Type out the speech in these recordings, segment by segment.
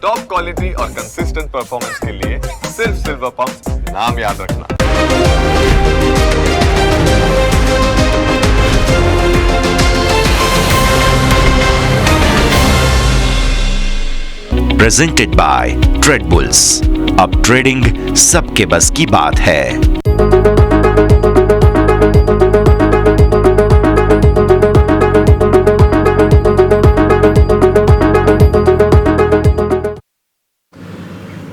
Top quality और consistent performance के लिए सिर्फ सिल्वर पंप नाम याद रखना। Presented by trade bulls. अब ट्रेडिंग सबके बस की बात है।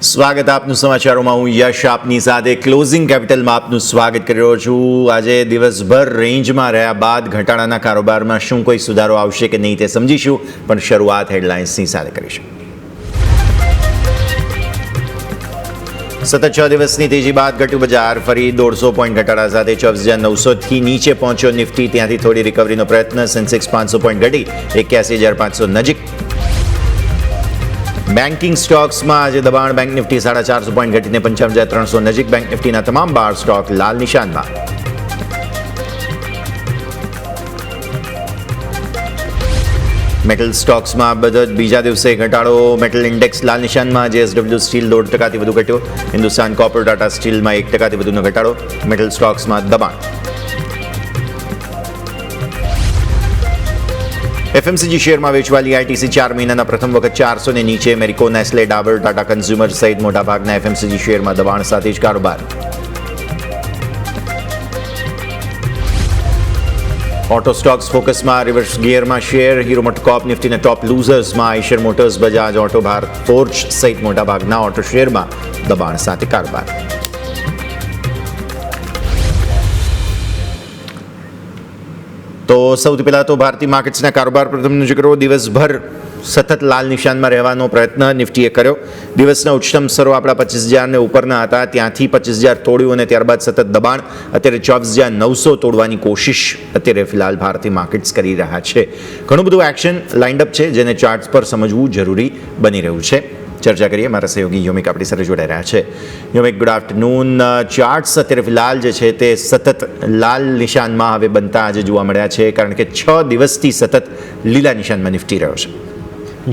સ્વાગત આપનું સમાચારોમાં હું યશ આપની સાથે ક્લોઝિંગ કેપિટલમાં આપનું સ્વાગત કરી રહ્યો છું। આજે દિવસભર રેન્જમાં રહ્યા બાદ ઘટાડાના કારોબારમાં શું કોઈ સુધારો આવશે કે નહીં તે સમજીશું, પણ શરૂઆત હેડલાઇન્સની સાથે કરીશું। સતત 6 દિવસની તેજી બાદ ઘટ્યું બજાર, ફરી 150 પોઈન્ટ ઘટાડા સાથે 24,900થી નીચે પહોંચ્યો નિફ્ટી। ત્યાંથી થોડી રિકવરીનો પ્રયત્ન, સેન્સેક્સ 500 પોઈન્ટ ઘટી 81,500 નજીક। બેન્કિંગ સ્ટોક્સમાં આજે દબાણ, બેંક નિફ્ટી 450 પોઈન્ટ ઘટીને 55,300 નજીક। બેંક નિફ્ટીના તમામ 12 સ્ટોક લાલ નિશાનમાં। મેટલ સ્ટોક્સમાં બીજા દિવસે ઘટાડો, મેટલ ઇન્ડેક્સ લાલ નિશાનમાં। જેએસડબલ્યુ સ્ટીલ 1.5% વધુ ઘટ્યો, હિન્દુસ્તાન કોપર ટાટા સ્ટીલમાં 1% વધુનો ઘટાડો। મેટલ સ્ટોક્સમાં દબાણ। એફએમસીજી શેરમાં વેચવાલી આઈટીસી 4 મહિનાના પ્રથમ વખત 400 ને નીચે। મેરિકો, નેસ્લે, ડાબર, ટાટા કન્ઝ્યુમર સહિત મોટાભાગના એફએમસીજી શેરમાં દબાણ સાથે જ કારોબાર। ઓટો સ્ટોક્સ ફોકસમાં, રિવર્સ ગિયરમાં શેર, હીરો મોટોકોર્પ નિફ્ટીના ટોપ લૂઝર્સમાં। Eicher motors, Bajaj auto, Bharat forge સહિત મોટાભાગના ઓટો શેરમાં દબાણ સાથે કારોબાર। તો સૌથી પહેલાં તો ભારતીય માર્કેટ્સના કારોબાર પર તમને નજર કરો। દિવસભર સતત લાલ નિશાનમાં રહેવાનો પ્રયત્ન નિફ્ટીએ કર્યો। દિવસના ઉચ્ચતમ સ્તરો આપણા 25,000ને ઉપરના હતા, ત્યાંથી 25,000 તોડ્યું અને ત્યારબાદ સતત દબાણ। અત્યારે 24,900 તોડવાની કોશિશ અત્યારે ફિલહાલ ભારતીય માર્કેટ્સ કરી રહ્યા છે। ઘણું બધું એક્શન લાઇન્ડ અપ છે જેને ચાર્ટ્સ પર સમજવું જરૂરી બની રહ્યું છે। ચર્ચા કરીએ, મારા સહયોગી યોમિક આપણી સાથે જોડાઈ રહ્યા છે। યોમિક, ગુડ આફ્ટરનૂન। ચાર્ટ્સ અત્યારે ફિલહાલ જે છે તે સતત લાલ નિશાનમાં હવે બનતા આજે જોવા મળ્યા છે, કારણ કે 6 દિવસથી સતત લીલા નિશાનમાં નિફ્ટી રહ્યો છે।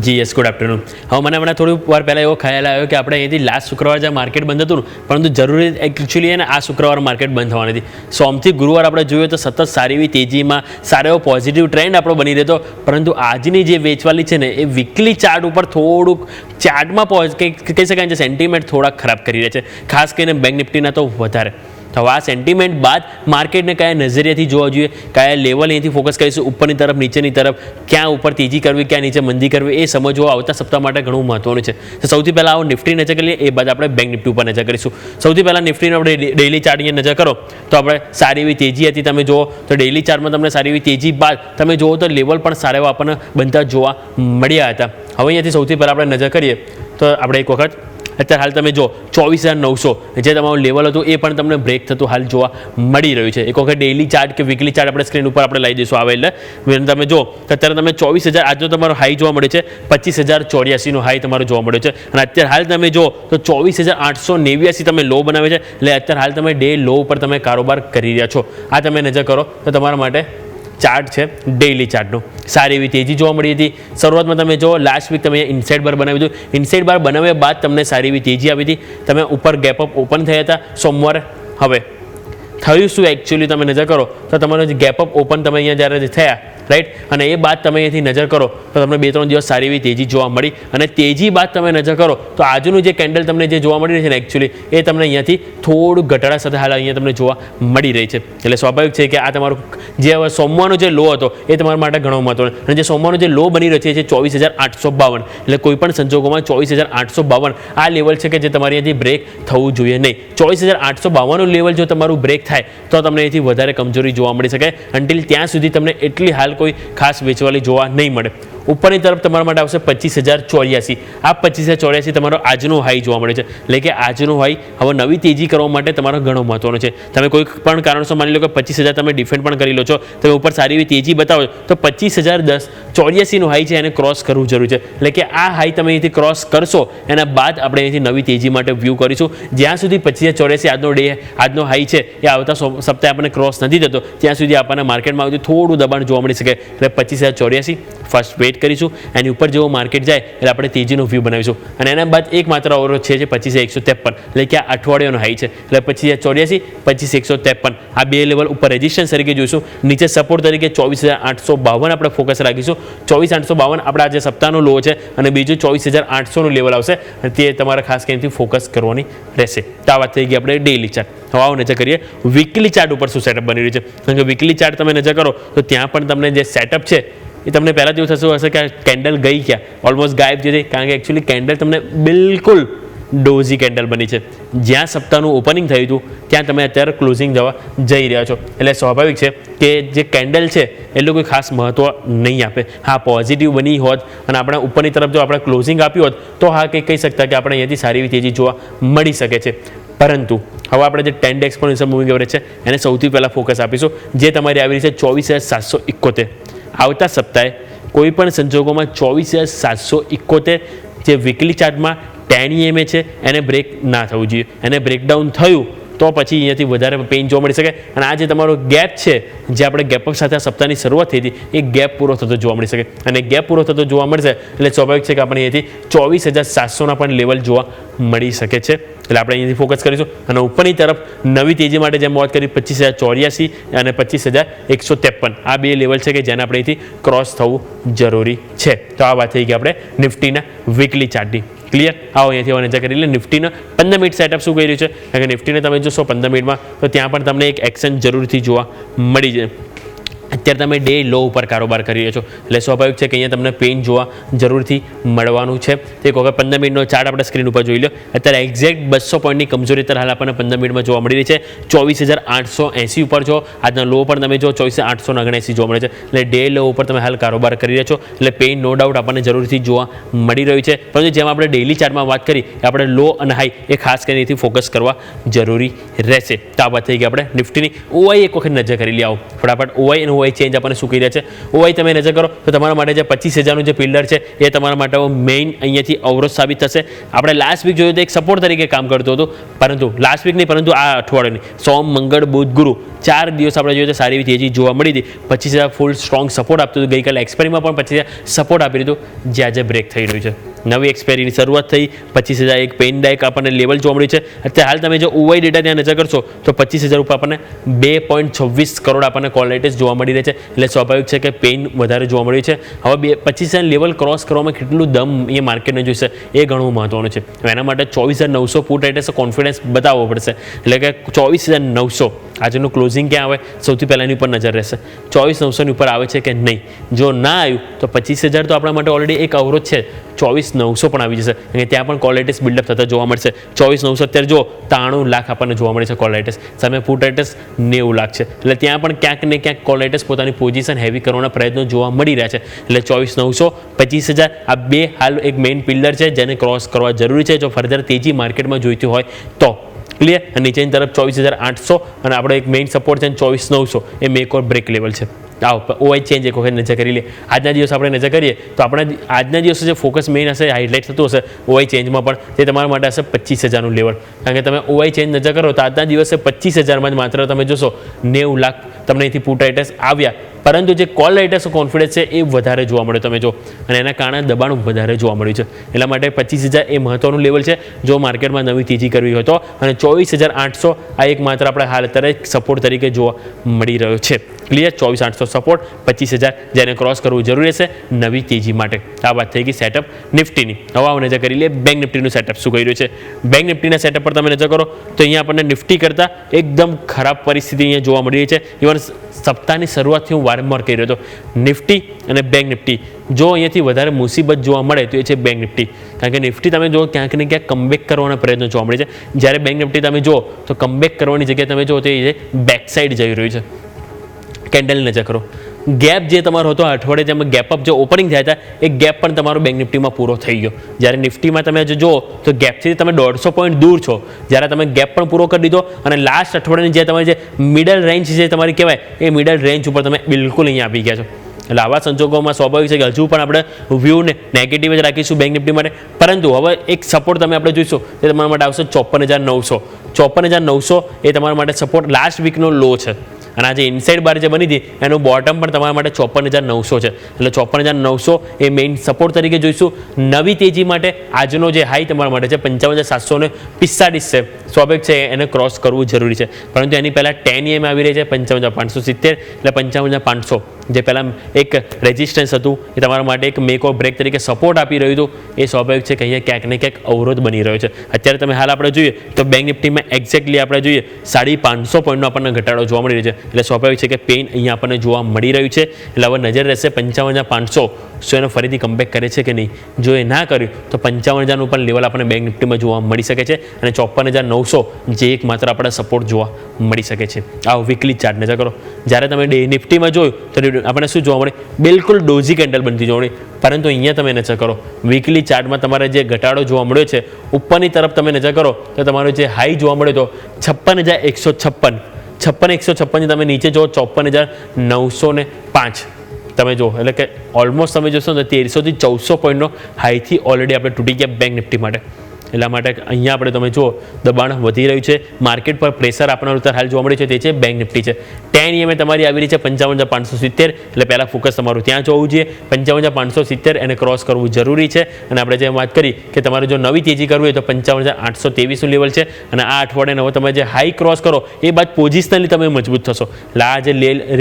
જી યસ, ગુડ આફ્ટરનૂન। હવે મને હમણાં થોડી વાર પહેલાં એવો ખ્યાલ આવ્યો કે આપણે અહીંથી લાસ્ટ શુક્રવાર જે માર્કેટ બંધ હતું, પરંતુ જરૂરી એકચ્યુઅલી એને આ શુક્રવાર માર્કેટ બંધ થવાની હતી। સોમથી ગુરુવાર આપણે જોઈએ તો સતત સારી એવી તેજીમાં સારો એવો પોઝિટિવ ટ્રેન્ડ આપણો બની રહેતો, પરંતુ આજની જે વેચવાલી છે ને એ વીકલી ચાર્ટ ઉપર થોડુંક ચાર્ટમાં કહી શકાય છે સેન્ટિમેન્ટ થોડાક ખરાબ કરી રહ્યા છે, ખાસ કરીને બેંક નિફ્ટીના તો વધારે। તો આ સેન્ટિમેન્ટ બાદ માર્કેટને કયા નજરિયાથી જોવા જોઈએ, કયા લેવલ અહીંથી ફોકસ કરીશું, ઉપરની તરફ, નીચેની તરફ, ક્યાં ઉપર તેજી કરવી, ક્યાં નીચે મંદી કરવી, એ સમજવું આવતા સપ્તાહ માટે ઘણું મહત્વનું છે। તો સૌથી પહેલાં આવો નિફ્ટી નજર કરીએ, એ બાદ આપણે બેંક નિફ્ટી ઉપર નજર કરીશું। સૌથી પહેલાં નિફ્ટીનો આપણે ડેઇલી ચાર્ટ અહીંયા નજર કરો તો આપણે સારી એવી તેજી હતી, તમે જુઓ તો ડેઇલી ચાર્ટમાં તમને સારી એવી તેજી બાદ તમે જુઓ તો લેવલ પણ સારા એવા આપણને બનતા જોવા મળ્યા હતા। હવે અહીંયાથી સૌથી પહેલાં આપણે નજર કરીએ તો આપણે એક વખત અત્યારે હાલ તમે જો 24,900 જે તમારું લેવલ હતું એ પણ તમને બ્રેક થતું હાલ જોવા મળી રહ્યું છે। એક વખત ડેઇલી ચાર્ટ કે વીકલી ચાર્ટ આપણે સ્ક્રીન ઉપર આપણે લઈ દઈશું આવે એટલે તમે જો તો અત્યારે તમે 24,000 આજનો તમારો હાઈ જોવા મળ્યો છે, 25,084નો હાઈ તમારો જોવા મળ્યો છે, અને અત્યારે હાલ તમે જો તો 24,889 તમે લો બનાવે છે, એટલે અત્યારે હાલ તમે ડે લો ઉપર તમે કારોબાર કરી રહ્યા છો। આ તમે નજર કરો તો તમારા માટે ચાર્ટ છે ડેઇલી ચાર્ટનું, સારી એવી તેજી જોવા મળી હતી। શરૂઆતમાં તમે જો લાસ્ટ વીક તમે ઇનસાઇડ બાર બનાવ્યું હતું, ઇનસાઇડ બાર બનાવ્યા બાદ તમને સારી એવી તેજી આવી હતી, તમે ઉપર ગેપ અપ ઓપન થયા હતા સોમવારે। હવે થયું શું એકચ્યુઅલી તમે નજર કરો તો તમારો જે ગેપ અપ ઓપન તમે અહીંયા જ્યારે થયા રાઈટ, અને એ બાદ તમે અહીંયાથી નજર કરો તો તમને 2-3 દિવસ સારી એવી તેજી જોવા મળી, અને તેજી બાદ તમે નજર કરો તો આજનું જે કેન્ડલ તમને જે જોવા મળી રહી છે ને એકચ્યુઅલી એ તમને અહીંયાથી થોડું ઘટાડા સાથે હાલ અહીંયા તમને જોવા મળી રહી છે। એટલે સ્વાભાવિક છે કે આ તમારું જે હવે સોમવારનો જે લો હતો એ તમારા માટે ઘણો મહત્વનો, અને જે સોમવારનો જે લો બની રહ્યો છે એ 24,852, એટલે કોઈ પણ સંજોગોમાં 24,852 આ લેવલ છે કે જે તમારે અહીંયાથી બ્રેક થવું જોઈએ નહીં। 24,852નું લેવલ જો તમારું બ્રેક થાય તો તમને અહીંથી વધારે કમજોરી જોવા મળી શકે, અન્ટિલ ત્યાં સુધી તમને એટલી હાલ કોઈ ખાસ વેચવાલી જોવા નહીં મળે। ઉપરની તરફ તમારા માટે આવશે 25,084। આ 25,084 તમારો આજનો હાઈ જોવા મળે છે, એટલે કે આજનો હાઈ હવે નવી તેજી કરવા માટે તમારો ઘણો મહત્વનો છે। તમે કોઈ પણ કારણસર માની લો કે 25,000 તમે ડિફેન્ડ પણ કરી લો છો, તમે ઉપર સારી એવી તેજી બતાવો તો 25,084નું હાઈ છે એને ક્રોસ કરવું જરૂરી છે, એટલે કે આ હાઈ તમે અહીંથી ક્રોસ કરશો એના બાદ આપણે અહીંથી નવી તેજી માટે વ્યૂ કરીશું। જ્યાં સુધી 25,084 આજનો હાઈ છે એ આવતા સપ્તાહે આપણને ક્રોસ નથી થતો ત્યાં સુધી આપણને માર્કેટમાં થોડું દબાણ જોવા મળી શકે, એટલે 25,084 ફર્સ્ટ વેઇટ કરીશું, એની ઉપર જેવો માર્કેટ જાય એટલે આપણે તેજીનો વ્યૂ બનાવીશું. અને એના બાદ એક માત્ર અવરોધ છે જે 25,153, એટલે કે આ અઠવાડિયાનો હાઈ છે, એટલે 25,084, 25,153 આ બે લેવલ ઉપર રેઝિસ્ટન્સ તરીકે જોઈશું. નીચે સપોર્ટ તરીકે 24,852 આપણે ફોકસ રાખીશું. 24,852 આપણા આજે સપ્તાહનો લો છે, અને બીજું 24,800નું લેવલ આવશે, અને તે તમારે ખાસ કરીને ફોકસ કરવાની રહેશે. તો આ વાત થઈ ગઈ આપણે ડેઇલી ચાર્ટ. હવે આવો નજર કરીએ વીકલી ચાર્ટ ઉપર શું સેટઅપ બની રહ્યું છે. કારણ કે વીકલી ચાર્ટ તમે નજર કરો તો ત્યાં પણ તમને જે સેટઅપ છે એ તમને પહેલાં જેવું થતું હશે કે આ કેન્ડલ ગઈ ક્યાં, ઓલમોસ્ટ ગાયબ જે છે. કારણ કે એકચ્યુઅલી કેન્ડલ તમને બિલકુલ ડોઝી કેન્ડલ બની છે. જ્યાં સપ્તાહનું ઓપનિંગ થયું હતું ત્યાં તમે અત્યારે ક્લોઝિંગ જવા જઈ રહ્યા છો, એટલે સ્વાભાવિક છે કે જે કેન્ડલ છે એટલું કોઈ ખાસ મહત્વ નહીં આપે. હા, પોઝિટિવ બની હોત અને આપણે ઉપરની તરફ જો આપણે ક્લોઝિંગ આપ્યું હોત તો હા કંઈ કહી શકતા કે આપણે અહીંયાથી સારી એવી તેજી જોવા મળી શકે છે. પરંતુ હવે આપણે જે 10 ડે એક્સપોનેન્શિયલ મૂવિંગ એવરેજ છે એને સૌથી પહેલાં ફોકસ આપીશું, જે તમારી આવી રહી છે 24,771. આવતા સપ્તાહે કોઈ પણ સંજોગોમાં 24,771 જે વીકલી ચાર્ટમાં 10 EMA છે એને બ્રેક ના થવું જોઈએ. એને બ્રેકડાઉન થયું તો પછી અહીંયાથી વધારે પેઇન જોવા મળી શકે. અને આ જે તમારો ગેપ છે, જે આપણે ગેપઅપ સાથે આ સપ્તાહની શરૂઆત થઈ હતી, એ ગેપ પૂરો થતો જોવા મળી શકે. અને ગેપ પૂરો થતો જોવા મળશે એટલે સ્વાભાવિક છે કે આપણે અહીંયાથી 24,700ના પણ લેવલ જોવા મળી શકે છે. એટલે આપણે અહીંયાથી ફોકસ કરીશું. અને ઉપરની તરફ નવી તેજી માટે જેમ વાત કરી 25,084 અને 25,153 આ બે લેવલ છે કે જેને આપણે અહીંથી ક્રોસ થવું જરૂરી છે. તો આ વાત થઈ ગઈ આપણે નિફ્ટીના વીકલી ચાર્ટની. ક્લિયર? આવો અહીંયાથી હવે નજર કરી લે નિફ્ટીના 15 મિનિટ સેટઅપ શું કરી રહ્યું છે. કારણ કે નિફ્ટીને તમે જોશો 15 મિનિટમાં તો ત્યાં પણ તમને એક એક્શન જરૂરથી જોવા મળી જાય. અત્યારે તમે ડે લો ઉપર કારોબાર કરી રહ્યા છો, એટલે સ્વાભાવિક છે કે અહીંયા તમને પેઇન જોવા જરૂરથી મળવાનું છે. તો એક વખત 15 મિનિટનો ચાર્ટ આપણે સ્ક્રીન ઉપર જોઈ લો. અત્યારે એક્ઝેક્ટ 200 પોઈન્ટની કમજોરી અત્યારે હાલ આપણને 15 મિનિટમાં જોવા મળી રહી છે. 24,880 ઉપર છો, આજના લો પર તમે જો 24,879 જોવા મળે છે. એટલે ડે લો ઉપર તમે હાલ કારોબાર કરી રહ્યા છો, એટલે પેઇન નો ડાઉટ આપણને જરૂરથી જોવા મળી રહ્યું છે. પરંતુ જેમ આપણે ડેઇલી ચાર્ટમાં વાત કરી કે આપણે લો અને હાઈ એ ખાસ કરીને ફોકસ કરવા જરૂરી રહેશે. તો આ વાત થઈ ગઈ આપણે નિફ્ટીની. ઓઆઈ એક વખત નજર કરી લે. આવો ફટાફટ ઓઆઈ અને ઓઆઈ ચેન્જ આપણને શું કહી રહ્યા છે. ઓઆઈ તમે નજર કરો તો તમારા માટે જે 25,000નું જે પિલ્લર છે એ તમારા માટે મેઇન અહીંયાથી અવરોધ સાબિત થશે. આપણે લાસ્ટ વીક જોયું તો એક સપોર્ટ તરીકે કામ કરતું હતું, પરંતુ લાસ્ટ વીક નહીં પરંતુ આ અઠવાડિયાની સોમ, મંગળ, બુધ, ગુરુ 4 દિવસ આપણે જોઈએ તો સારી એવી તેજી જોવા મળી હતી. 25,000 ફૂલ સ્ટ્રોંગ સપોર્ટ આપતું હતું. ગઈકાલે એક્સપાયરીમાં પણ 25,000 સપોર્ટ આપી દીધું, જે આજે બ્રેક થઈ રહ્યું છે. નવી એક્સપાયરીની શરૂઆત થઈ, 25,000 એક પેઇનદાયક આપણને લેવલ જોવા મળ્યું છે. અત્યારે હાલ તમે જો ઓઆઈ ડેટા ત્યાં નજર કરશો તો 25,000 ઉપર આપણને 2.26 કરોડ આપણને કોલ લેટેસ્ટ જોવા મળી રહે છે. એટલે સ્વાભાવિક છે કે પેઇન વધારે જોવા મળ્યું છે. હવે 25,000 લેવલ ક્રોસ કરવામાં કેટલું દમ એ માર્કેટને જોઈશે એ ઘણું મહત્વનું છે. એના માટે 24,900 પુટ રાઇટર્સ કોન્ફિડન્સ બતાવવો પડશે. એટલે કે 24,900 આજનું ક્લોઝિંગ ક્યાં આવે સૌથી પહેલાં એની ઉપર નજર રહેશે. 24,900ની ઉપર આવે છે કે નહીં. જો ના આવ્યું તો 25,000 તો આપણા માટે ઓલરેડી એક અવરોધ છે. 24,900 પણ આવી જશે અને ત્યાં પણ કોલ રાઇટર્સ બિલ્ડઅપ થતા જોવા મળશે. 24,900 અત્યારે જો 93 લાખ આપણને જોવા મળે છે કોલ રાઇટર્સ, સામે પુટ રાઇટર્સ 90 લાખ છે. એટલે ત્યાં પણ ક્યાંક ને ક્યાંક કોલ રાઇટર્સ પોતાની પોઝિશન હેવી કરવાના પ્રયત્નો જોવા મળી રહ્યા છે. એટલે 24,900, 25,000 આ બે હાલ એક મેઇન પિલ્લર છે જેને ક્રોસ કરવા જરૂરી છે જો ફર્ધર તેજી માર્કેટમાં જોઈતી હોય તો. ક્લિયર? અને નીચેની તરફ 24,800 અને આપણે એક મેઇન સપોર્ટ છે 24,900 એ મેક ઓર બ્રેક લેવલ છે. આવો ઓઆઈ ચેન્જ એક વખત નજર કરી લે. આજના દિવસ આપણે નજર કરીએ તો આપણે આજના દિવસે જે ફોકસ મેઇન હશે હાઇલાઇટ થતું હશે ઓઆઈ ચેન્જમાં પણ તે તમારા માટે હશે 25,000નું લેવલ. કારણ કે તમે ઓઆઈ ચેન્જ નજર કરો તો આજના દિવસે 25,000માં જ માત્ર તમે જોશો 90 લાખ તમને અહીંથી પુટ રાઇટર્સ આવ્યા. પરંતુ જે કોલ રાઇટર્સ કોન્ફિડન્સ છે એ વધારે જોવા મળ્યો તમે જો, અને એના કારણે દબાણ વધારે જોવા મળ્યું છે. એટલા માટે 25,000 એ મહત્વનું લેવલ છે જો માર્કેટમાં નવી તેજી કરવી હોય તો. અને 24,800 આ એક માત્ર આપણે હાલ અત્યારે સપોર્ટ તરીકે જોવા મળી રહ્યો છે. ક્લિયર? 24,800 સપોર્ટ, 25,000 જેને ક્રોસ કરવું જરૂરી રહેશે નવી તેજી માટે. આ વાત થઈ ગઈ સેટઅપ નિફ્ટીની. હવે આવો નજર કરી લે બેંક નિફ્ટીનું સેટઅપ શું કહી રહ્યું છે. બેંક નિફ્ટીના સેટઅપ પર તમે નજર કરો તો અહીંયા આપણને નિફ્ટી કરતાં એકદમ ખરાબ પરિસ્થિતિ અહીંયા જોવા મળી રહી છે. ઇવન સપ્તાહની શરૂઆતથી હું વારંવાર કહી રહ્યો હતો નિફ્ટી અને બેંક નિફ્ટી જો અહીંયાથી વધારે મુસીબત જોવા મળે તો એ છે બેંક નિફ્ટી. કારણ કે નિફ્ટી તમે જો ક્યાંક ને ક્યાંક કમબેક કરવાના પ્રયત્નો જોવા મળે છે, જ્યારે બેંક નિફ્ટી તમે જો તો કમબેક કરવાની જગ્યાએ તમે જો તો એ બેક સાઈડ જઈ રહ્યું છે. કેન્ડલ નજર કરો, ગેપ જે તમારો હતો અઠવાડિયે જેમાં ગેપઅપ જે ઓપનિંગ થયા હતા એ ગેપ પણ તમારો બેંક નિફ્ટીમાં પૂરો થઈ ગયો. જ્યારે નિફ્ટીમાં તમે જો તો ગેપથી તમે 150 પોઈન્ટ દૂર છો. જ્યારે તમે ગેપ પણ પૂરો કરી દીધો અને લાસ્ટ અઠવાડિયાની જે તમારી જે મિડલ રેન્જ જે તમારી કહેવાય એ મિડલ રેન્જ ઉપર તમે બિલકુલ અહીંયા આપી ગયા છો. એટલે આવા સંજોગોમાં સ્વાભાવિક છે કે હજુ પણ આપણે વ્યૂને નેગેટિવ જ રાખીશું બેંક નિફ્ટી માટે. પરંતુ હવે એક સપોર્ટ તમે આપણે જોઈશું એ તમારા માટે આવશે 54,900. 54,900 એ તમારા માટે સપોર્ટ લાસ્ટ વીકનો લો છે. અને આ જે ઇનસાઇડ બાર જે બની હતી એનું બોટમ પણ તમારા માટે 54,900 છે. એટલે 54,900 એ મેઇન સપોર્ટ તરીકે જોઈશું. નવી તેજી માટે આજનો જે હાઈ તમારા માટે છે 55,745 છે, સ્વાભાવિક છે એને ક્રોસ કરવું જરૂરી છે. પરંતુ એની પહેલાં 10 EM આવી રહી છે 55,570, એટલે 55,500 જે પહેલાં એક રેઝિસ્ટન્સ હતું એ તમારા માટે એક મેક ઓર બ્રેક તરીકે સપોર્ટ આપી રહ્યું હતું, એ સ્વાભાવિક છે કે અહીંયા ક્યાંક ને ક્યાંક અવરોધ બની રહ્યો છે. અત્યારે તમે હાલ આપણે જોઈએ તો બેંક નિફ્ટીમાં એક્ઝેક્ટલી આપણે જોઈએ 550 પોઈન્ટનો આપણને ઘટાડો જોવા મળી રહ્યો છે. એટલે સ્વાભાવિક છે કે પેઇન અહીંયા આપણને જોવા મળી રહ્યું છે. એટલે હવે નજર રહેશે 55,500 શું એને ફરીથી કમબેક કરે છે કે નહીં. જો એ ના કર્યું તો 55,000નું પણ લેવલ આપણને બેંક નિફ્ટીમાં જોવા મળી શકે છે, અને 54,900 જે એક માત્ર આપણે સપોર્ટ જોવા મળી શકે છે. આ વીકલી ચાર્ટ નજર કરો. જ્યારે તમે ડે નિફ્ટીમાં જોયું તો આપણને શું જોવા મળે, બિલકુલ ડોઝી કેન્ડલ બનતી જોવા મળી. પરંતુ અહીંયા તમે નજર કરો વીકલી ચાર્ટમાં તમારે જે ઘટાડો જોવા મળ્યો છે ઉપરની તરફ તમે નજર કરો તો તમારો જે હાઈ જોવા મળ્યો તો 56,156, 56,156 તમે નીચે જો 54,905 તમે જો, એટલે કે ઓલમોસ્ટ તમે જોશો તો 1300 થી 1400 પોઈન્ટનો હાઈથી ઓલરેડી આપણે તૂટી ગયા બેંક નિફ્ટી માટે. એટલા માટે અહીંયા આપણે તમે જુઓ દબાણ વધી રહ્યું છે, માર્કેટ પર પ્રેશર આપનાર ઉત્તર હાલ જોવા મળે છે તે છે બેંક નિફ્ટી છે. 10 EM તમારી આવી રહી છે 55,570, એટલે પહેલાં ફોકસ તમારું ત્યાં જોવું જોઈએ. 55,570 એને ક્રોસ કરવું જરૂરી છે. અને આપણે જેમ વાત કરી કે તમારે જો નવી તેજી કરવી હોય તો 55,823નું લેવલ છે. અને આ અઠવાડિયાને હવે તમે જે હાઈ ક્રોસ કરો એ બાદ પોઝિશનલી તમે મજબૂત થશો. એટલે આ જે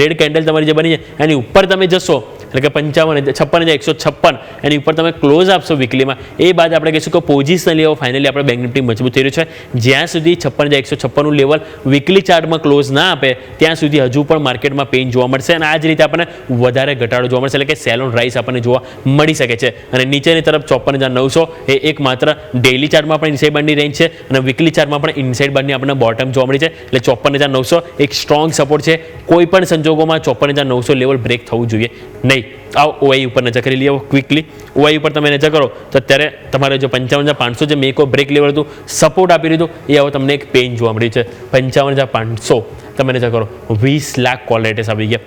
રેડ કેન્ડલ તમારી જે બની છે એની ઉપર તમે જશો, એટલે કે 56,156 એની ઉપર તમે ક્લોઝ આપશો વીકલીમાં, એ બાદ આપણે કહીશું કે પોઝિશનલી હવે ફાઇનલી આપણે બેંક નિફ્ટી મજબૂત થઈ રહ્યું છે. જ્યાં સુધી 56,156નું લેવલ વીકલી ચાર્ટમાં ક્લોઝ ના આપે ત્યાં સુધી હજુ પણ માર્કેટમાં પેઇન જોવા મળશે, અને આ જ રીતે આપણને વધારે ઘટાડો જોવા મળશે, એટલે કે સેલ ઓન રાઇઝ આપણને જોવા મળી શકે છે. અને નીચેની તરફ 54,900 એ એક માત્ર ડેઇલી ચાર્ટમાં પણ ઇનસાઇડ બારની રેન્જ છે, અને વીકલી ચાર્ટમાં પણ ઇનસાઇડ બારની આપણને બોટમ જોવા મળી છે. એટલે 54,900 એક સ્ટ્રોંગ સપોર્ટ છે. કોઈ પણ સંજોગોમાં 54,900 લેવલ બ્રેક થવું જોઈએ નહીં. આવો ઓઆઈ ઉપર નજર કરી લઈએ ક્વિકલી. ઓઆઈ ઉપર તમે નજર કરો તો અત્યારે તમારે જો 55,500 જે મેક ઓર બ્રેક લેવલ હતું સપોર્ટ આપી દીધું, એ હવે તમને એક પેઇન જોવા મળ્યું છે. 55,500 તમે નજર કરો 20 લાખ કોલ રાઇટર્સ આવી ગયા.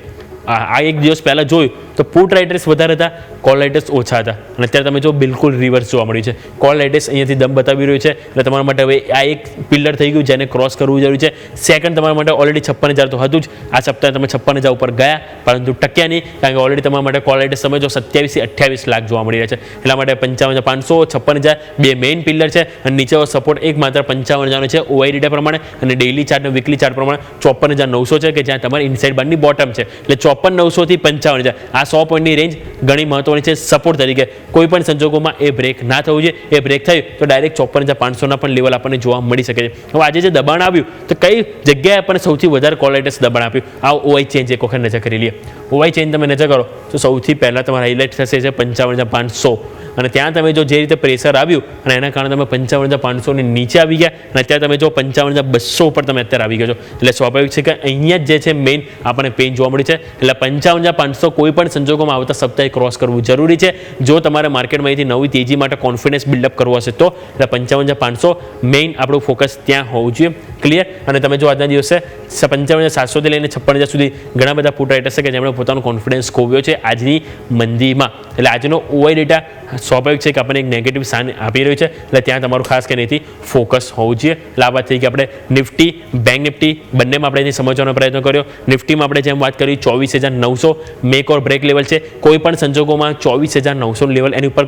આ એક દિવસ પહેલાં જોયું તો પુટ રાઇટર્સ વધારે હતા, કોલ રાઇટર્સ ઓછા હતા, અને અત્યારે તમે જો બિલકુલ રિવર્સ જોવા મળ્યું છે. કોલ રાઇટર્સ અહીંયાથી દમ બતાવી રહ્યું છે. એટલે તમારા માટે હવે આ એક પિલર થઈ ગયું જેને ક્રોસ કરવું જરૂરી છે. સેકન્ડ તમારા માટે ઓલરેડી 56,000 તો હતું જ. આ સપ્તાહે તમે 56,000 ઉપર ગયા પરંતુ ટક્યા નહીં, કારણ કે ઓલરેડી તમારા માટે કોલ રાઇટર્સ તમે જો 27 થી 28 લાખ જોવા મળી રહ્યા છે. એટલા માટે 55,500, 56,000 બે મેઇન પિલર છે, અને નીચે સપોર્ટ એક માત્ર 55,000 છે ઓઆઈ ડેટા પ્રમાણે, અને ડેઇલી ચાર્ટ અને વીકલી ચાર્ટ પ્રમાણે 54,900 છે કે જ્યાં તમારી ઇનસાઇડ બારની બોટમ છે. એટલે 54,900 થી 55,000 આ 100 પોઈન્ટની રેન્જ ઘણી મહત્વની છે સપોર્ટ તરીકે. કોઈ પણ સંજોગોમાં એ બ્રેક ના થવું જોઈએ. એ બ્રેક થયું તો ડાયરેક્ટ 54,500ના પણ લેવલ આપણને જોવા મળી શકે છે. હવે આજે જે દબાણ આવ્યું તો કઈ જગ્યાએ આપણને સૌથી વધારે કોલ રાઇટર્સ દબાણ આપ્યું, આ ઓઆઈ ચેન્જ એક વખત નજર કરી લઈએ. ઓઆઈ ચેન્જ તમે નજર કરો તો સૌથી પહેલાં તમારે હાઇલાઇટ થશે છે 55,500, અને ત્યાં તમે જો જે રીતે પ્રેશર આવ્યું અને એના કારણે તમે 55,500 ની નીચે આવી ગયા, અને અત્યારે તમે જો 55,200 ઉપર તમે અત્યારે આવી ગયા છો. એટલે સ્વાભાવિક છે કે અહીંયા જ જે છે મેઇન આપણને પેઇન જોવા મળી છે. એટલે 55,500 કોઈ પણ સંજોગોમાં આવતા સપ્તાહે ક્રોસ કરવું જરૂરી છે જો તમારે માર્કેટમાં અહીંથી નવી તેજી માટે કોન્ફિડન્સ બિલ્ડઅપ કરવો હશે તો. એટલે 55,500 મેઇન આપણું ફોકસ ત્યાં હોવું જોઈએ. ક્લિયર. અને તમે જો આજના દિવસે 55,700 થી લઈને 56,000 સુધી ઘણા બધા પુટ રાઇટર્સ છે કે જેમણે પોતાનો કોન્ફિડન્સ ખોવ્યો છે આજની મંદીમાં. એટલે આજનો ઓઆઈ ડેટા સ્વાભાવિક છે કે આપણને એક નેગેટિવ સાઇન આપી રહ્યું છે. એટલે ત્યાં તમારું ખાસ કરીને એથી ફોકસ હોવું જોઈએ. એટલે આ વાત થઈ કે આપણે નિફ્ટી બેંક નિફ્ટી બંનેમાં આપણે એની સમજવાનો પ્રયત્ન કર્યો. નિફ્ટીમાં આપણે જેમ વાત કરી 24,900 મેક ઓર બ્રેક લેવલ છે. કોઈ પણ સંજોગોમાં 24,900 લેવલ એની ઉપર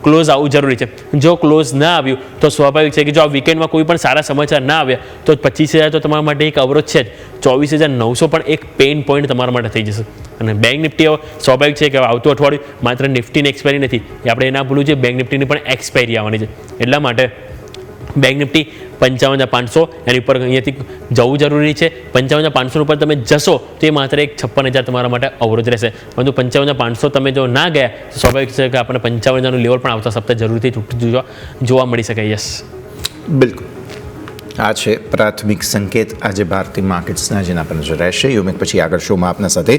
ક્લોઝ આવવું જરૂરી છે. જો ક્લોઝ ના આવ્યું તો સ્વાભાવિક છે કે જો આ વીકેન્ડમાં કોઈ પણ સારા સમાચાર ના આવ્યા તો 25,000 તો તમારા માટે એક અવરોધ છે જ. 24,900 પણ એક પેઇન પોઈન્ટ તમારા માટે થઈ જશે. અને બેંક નિફ્ટી સ્વાભાવિક છે કે આવતું અઠવાડિયું માત્ર નિફ્ટીની એક્સપાયરી નથી, એ આપણે એ ના ભૂલવું જોઈએ, બેંક નિફ્ટીની પણ એક્સપાયરી આવવાની છે. એટલા માટે બેંક નિફ્ટી 55,500 એની ઉપર અહીંયાથી જવું જરૂરી છે. 55,500 ઉપર તમે જશો તો એ માત્ર એક 56,000 તમારા માટે અવરોધ રહેશે. પરંતુ 55,500 તમે જો ના ગયા તો સ્વાભાવિક છે કે આપણને 55,000નું લેવલ પણ આવતા સપ્તાહે જરૂરથી જોવા મળી શકે. યસ, બિલકુલ. આ છે પ્રાથમિક સંકેત આજે ભારતીય માર્કેટ્સના, જેના પર નજર રહેશે. યુમિક પછી આગળ શોમાં આપના સાથે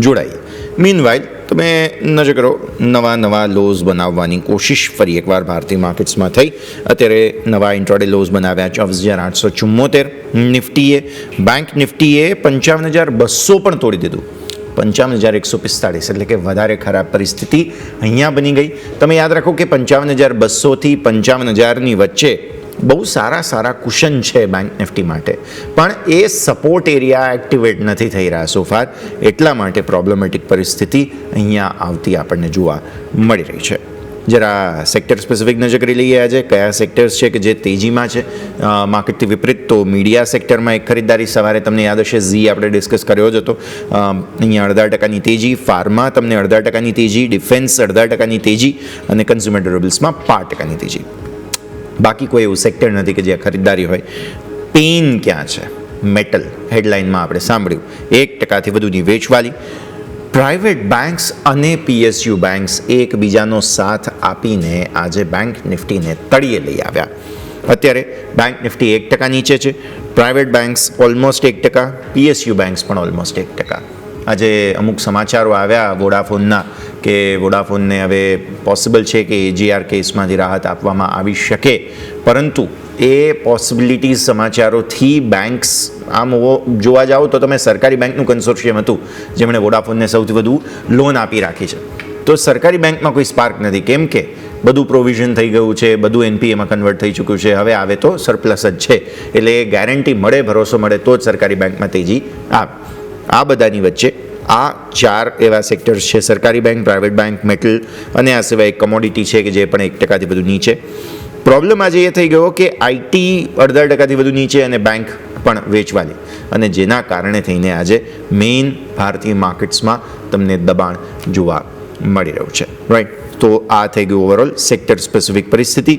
જોડાઈએ. મીનવાઇલ તમે નજર કરો નવા લોઝ બનાવવાની કોશિશ ફરી એકવાર ભારતીય માર્કેટ્સમાં થઈ. અત્યારે નવા ઇન્ટ્રાડે લોઝ બનાવ્યા 24,874. નિફ્ટીએ બેંક નિફ્ટીએ 55,200 પણ તોડી દીધું. 55,145, એટલે કે વધારે ખરાબ પરિસ્થિતિ અહીંયા બની ગઈ. તમે યાદ રાખો કે 55,200 થી 55,000ની વચ્ચે બહુ સારા કુશન છે બેંક નિફ્ટી માટે, પણ એ સપોર્ટ એરિયા એક્ટિવેટ નથી થઈ રહ્યા સો ફાર, એટલા માટે પ્રોબ્લેમેટિક પરિસ્થિતિ અહીંયા આવતી આપણને જોવા મળી રહી છે. જરા સેક્ટર સ્પેસિફિક નજર કરી લઈએ આજે કયા સેક્ટર્સ છે કે જે તેજીમાં છે માર્કેટથી વિપરીત. તો મીડિયા સેક્ટરમાં એક ખરીદદારી સવારે તમને યાદ હશે ઝી આપણે ડિસ્કસ કર્યો જ હતો, અહીંયા 0.5% તેજી, ફાર્મા તમને 0.5% તેજી, ડિફેન્સ 0.5% તેજી અને કન્ઝ્યુમર ડ્યુરેબલ્સમાં 5% તેજી. બાકી કોઈ એવું સેક્ટર નથી કે જ્યાં ખરીદદારી હોય. પેન ક્યાં છે? મેટલ હેડલાઇનમાં આપણે સાંભળ્યું 1%થી વધુની વેચવાલી. પ્રાઇવેટ બેન્ક્સ અને PSU બેન્ક્સ એકબીજાનો સાથ આપીને આજે બેંક નિફ્ટીને તળિયે લઈ આવ્યા. અત્યારે બેંક નિફ્ટી 1% નીચે છે, private banks almost 1%, PSU banks પણ ઓલમોસ્ટ 1%. આજે અમુક સમાચારો આવ્યા વોડાફોનના કે વોડાફોનને હવે પોસિબલ છે કે AGR કેસમાંથી રાહત આપવામાં આવી શકે, પરંતુ એ પોસિબિલિટીઝ સમાચારોથી બેન્ક્સ આમ જોવા જાઓ તો તમે સરકારી બેંકનું કન્સોર્શિયમ હતું જેમણે વોડાફોનને સૌથી વધુ લોન આપી રાખી છે, તો સરકારી બેંકમાં કોઈ સ્પાર્ક નથી, કેમ કે બધું પ્રોવિઝન થઈ ગયું છે, બધું NPAમાં કન્વર્ટ થઈ ચૂક્યું છે, હવે આવે તો સરપ્લસ જ છે, એટલે ગેરંટી મળે, ભરોસો મળે તો જ સરકારી બેંકમાં તેજી આવે. આ બધાની વચ્ચે આ 4 એવા સેક્ટર્સ છે, સરકારી બેંક, પ્રાઇવેટ બેંક, મેટલ અને આ સિવાય એક કમોડિટી છે કે જે પણ 1%થી વધુ નીચે. પ્રોબ્લેમ આજે એ થઈ ગયો કે IT 0.5%થી વધુ નીચે અને બેંક પણ વેચવાલી, અને જેના કારણે થઈને આજે મેઇન ભારતીય માર્કેટ્સમાં તમને દબાણ જોવા મળી રહ્યું છે, રાઈટ. તો આ થઈ ગયું ઓવરઓલ સેક્ટર સ્પેસિફિક પરિસ્થિતિ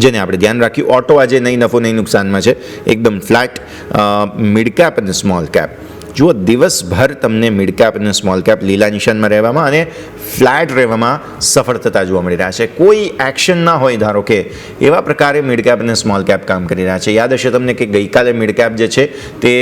જેને આપણે ધ્યાન રાખ્યું. ઓટો આજે નહીં નફો નહીં નુકસાનમાં છે, એકદમ ફ્લેટ. મિડ કેપ અને સ્મોલ કેપ જુઓ, દિવસભર તમને મિડ કેપ અને સ્મોલ કેપ લીલા નિશાનમાં રહેવામાં અને ફ્લેટ રહેવામાં સફળ થતા જોવા મળી રહ્યા છે. કોઈ એક્શન ના હોય ધારો કે, એવા પ્રકારે મિડ કેપ અને સ્મોલ કેપ કામ કરી રહ્યા છે. યાદ હશે તમને કે ગઈકાલે મિડ કેપ જે છે તે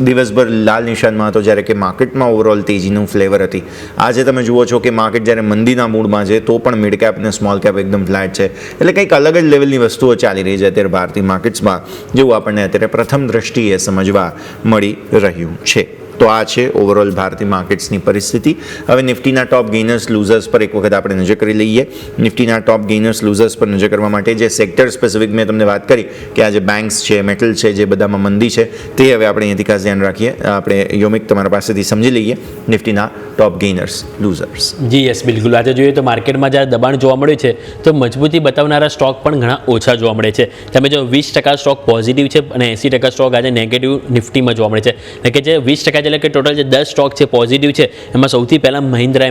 દિવસભર લાલ નિશાનમાં હતો, જ્યારે કે માર્કેટમાં ઓવરઓલ તેજીનું ફ્લેવર હતી. આજે તમે જુઓ છો કે માર્કેટ જ્યારે મંદીના મૂડમાં છે તો પણ મિડ કેપ અને સ્મોલ કેપ એકદમ ફ્લેટ છે, એટલે કંઈક અલગ જ લેવલની વસ્તુઓ ચાલી રહી છે અત્યારે ભારતીય માર્કેટ્સમાં, જેવું આપણને અત્યારે પ્રથમ દ્રષ્ટિએ સમજવા મળી રહ્યું છે. તો આ છે ઓવરઓલ ભારતીય માર્કેટ્સની પરિસ્થિતિ. હવે નિફ્ટીના ટોપ ગેઇનર્સ લૂઝર્સ પર એક વખત આપણે નજર કરી લઈએ. નિફ્ટીના ટોપ ગેઇનર્સ લૂઝર્સ પર નજર કરવા માટે જે સેક્ટર સ્પેસિફિક મેં તમને વાત કરી કે આજે બેન્ક્સ છે, મેટલ છે, જે બધામાં મંદી છે, તે હવે આપણે અહીંયાથી ખાસ ધ્યાન રાખીએ. આપણે યોમિક તમારા પાસેથી સમજી લઈએ નિફ્ટીના ટોપ ગેઇનર્સ લૂઝર્સ. જી યસ, બિલકુલ. આજે જોઈએ તો માર્કેટમાં જ્યારે દબાણ જોવા મળ્યું છે તો મજબૂતી બતાવનારા સ્ટોક પણ ઘણા ઓછા જોવા મળે છે. તમે જો 20% સ્ટોક પોઝિટિવ છે અને 80% સ્ટોક આજે નેગેટિવ નિફ્ટીમાં જોવા મળે છે. એટલે કે જે 20% એટલે કે ટોટલ જે 10 સ્ટોક છે પોઝિટિવ છે, એમાં સૌથી પહેલાં મહિન્દ્રા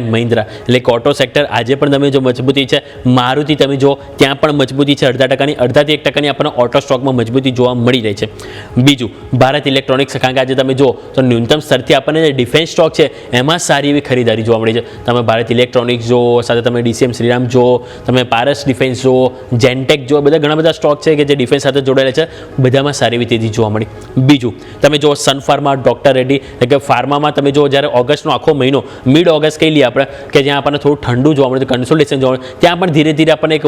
એટલે કે ઓટો સેક્ટર આજે પણ તમે જો મજબૂતી છે. મારુતિ તમે જો ત્યાં પણ મજબૂતી છે 0.5%, 0.5% આપણને ઓટો સ્ટોકમાં મજબૂતી જોવા મળી રહી છે. બીજું ભારત ઇલેક્ટ્રોનિક્સ, કારણ કે આજે તમે જો તો ન્યૂનતમ સ્તરથી આપણને જે ડિફેન્સ સ્ટોક છે એમાં સારી એવી ખરીદારી જોવા મળી છે. તમે ભારત ઇલેક્ટ્રોનિક્સ જો, સાથે તમે DCM શ્રીરામ જો, તમે પારસ ડિફેન્સ જો, જેનટેક જો, બધા ઘણા બધા સ્ટોક છે કે જે ડિફેન્સ સાથે જોડાયેલા છે, બધામાં સારી એવી તેજી જોવા મળી. બીજું તમે જો સન ફાર્મા, ડોક્ટર રેડ્ડી, એટલે કે ફાર્મામાં તમે જો જ્યારે ઓગસ્ટનો આખો મહિનો મિડ ઓગસ્ટ કહી લઈએ આપણે કે જ્યાં આપણને થોડું ઠંડુ જોવા મળે, કન્સોલિડેશન જોવા મળે, ત્યાં પણ ધીરે ધીરે આપણને એક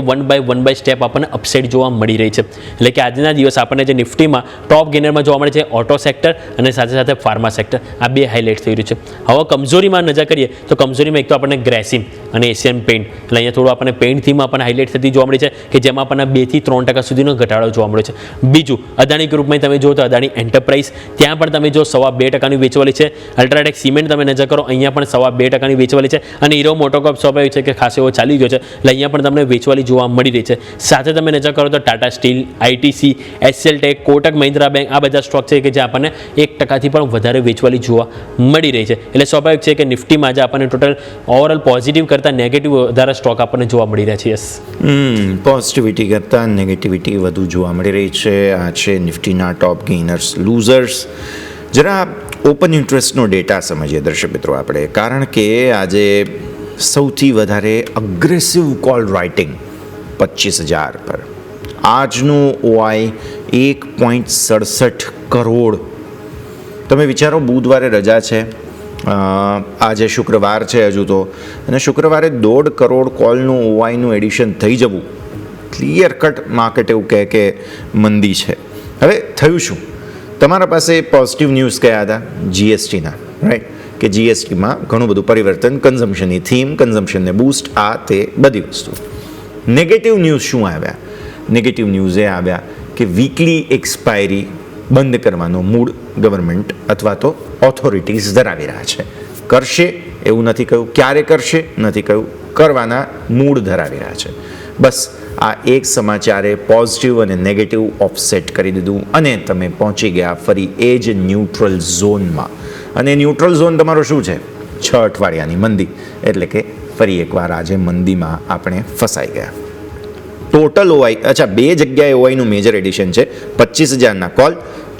વન બાય સ્ટેપ આપણને અપસાઇડ જોવા મળી રહી છે. એટલે કે આજના દિવસ આપણને જે નિફ્ટીમાં ટોપ ગેનરમાં જોવા મળે છે ઓટો સેક્ટર અને સાથે સાથે ફાર્મા સેક્ટર, આ બે હાઇલાઇટ થઈ રહ્યું છે. હવે કમજોરીમાં નજર કરીએ તો કમજોરીમાં એક તો આપણને ગ્રેસિમ અને એશિયન પેઇન્ટ, એટલે અહીંયા થોડું આપણને પેઇન્ટ થીમ આપણને હાઇલાઇટ થતી જોવા મળી છે કે જેમાં આપણને 2 થી 3% સુધીનો ઘટાડો જોવા મળ્યો છે. બીજું અદાણી ગ્રુપમાં તમે જો તો અદાણી એન્ટરપ્રાઇઝ, ત્યાં પણ તમે જો 2.25% વેચવાલી છે. અલ્ટ્રાટેક સિમેન્ટ તમે નજર કરો, અહીંયા પણ 2.25% વેચવાલી છે. અને હીરો મોટોકોપ સ્વાભાવિક છે કે ખાસ એવો ચાલી ગયો છે, એટલે અહીંયા પણ તમને વેચવાલી જોવા મળી રહી છે. સાથે તમે નજર કરો તો Tata steel, ITC, HCL tech, Kotak Mahindra bank, આ બધા સ્ટોક છે કે જે આપણને 1%થી પણ વધારે વેચવાલી જોવા મળી રહી છે. એટલે સ્વાભાવિક છે કે નિફ્ટીમાં આજે આપણને ટોટલ ઓવરઓલ પોઝિટિવ કરતાં નેગેટિવ વધારે સ્ટોક આપણને જોવા મળી રહ્યા છે. યસ, પોઝિટિવિટી કરતાં નેગેટિવિટી વધુ જોવા મળી રહી છે. આ છે નિફ્ટીના ટોપ ગેઇનર્સ લૂઝર્સ. જરા ઓપન ઇન્ટરેસ્ટનો ડેટા સમજીએ દર્શક મિત્રો આપણે, કારણ કે આજે સૌથી વધારે અગ્રેસિવ કોલ રાઇટિંગ 25,000 પર. આજનું OI 1.67 કરોડ. તમે વિચારો, બુધવારે રજા છે, આજે શુક્રવાર છે હજુ તો, અને શુક્રવારે 1.5 કરોડ કોલનું OIનું એડિશન થઈ જવું, ક્લિયર કટ માર્કેટ એવું કહે કે મંદી છે. હવે થયું શું? તમારા પાસે પોઝિટિવ ન્યૂઝ કયા હતા? GSTના, રાઈટ, કે GSTમાં ઘણું બધું પરિવર્તન, કન્ઝમ્પશનની થીમ, કન્ઝમ્પશનને બૂસ્ટ, આ તે બધી વસ્તુ. નેગેટિવ ન્યૂઝ શું આવ્યા? નેગેટિવ ન્યૂઝ એ આવ્યા કે વીકલી એક્સપાયરી બંધ કરવાનો મૂડ ગવર્મેન્ટ અથવા તો ઓથોરિટીઝ ધરાવી રહ્યા છે. કરશે એવું નથી કહ્યું, ક્યારે કરશે નથી કહ્યું, કરવાના મૂડ ધરાવી રહ્યા છે. બસ આ એક સમાચારે પોઝિટિવ અને નેગેટિવ ઓફસેટ કરી દીધું અને તમે પહોંચી ગયા ફરી એ જ ન્યુટ્રલ ઝોનમાં. અને ન્યુટ્રલ ઝોન તમારો શું છે? 6 અઠવાડિયાની મંદી. એટલે કે ફરી એકવાર આજે મંદીમાં આપણે ફસાઈ ગયા. ટોટલ ઓઆઈ, અચ્છા, 2 જગ્યાએ ઓઆઈનું મેજર એડિશન છે. 25,000ના કોલ,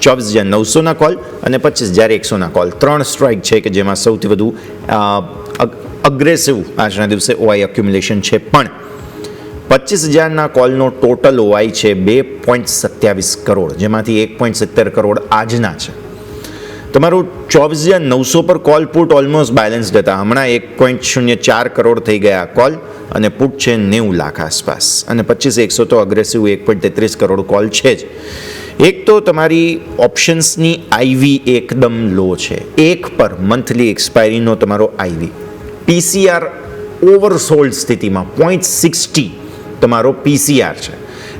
24,900ના કોલ અને 25,100ના કોલ. 3 સ્ટ્રાઇક છે કે જેમાં સૌથી વધુ અગ્રેસિવ આજના દિવસે ઓઆઈ અક્યુમ્યુલેશન છે. પણ 25,000ના કોલનો ટોટલ ઓઆઈ છે 2.27 કરોડ, જેમાંથી 1.70 કરોડ આજના છે. તમારું 24,900 પર કોલ પુટ ઓલમોસ્ટ બેલેન્સ્ડ હતા. હમણાં 1.04 કરોડ થઈ ગયા કોલ અને પુટ છે 90 લાખ આસપાસ. અને 25,100 તો અગ્રેસિવ 1.33 કરોડ કોલ છે જ. એક તો તમારી ઓપ્શન્સની આઈવી એકદમ લો છે. 1 પર મંથલી એક્સપાયરીનો તમારો આઈવી, પીસીઆર ઓવરસોલ્ડ સ્થિતિમાં 0.60 તમારો પીસીઆર છે.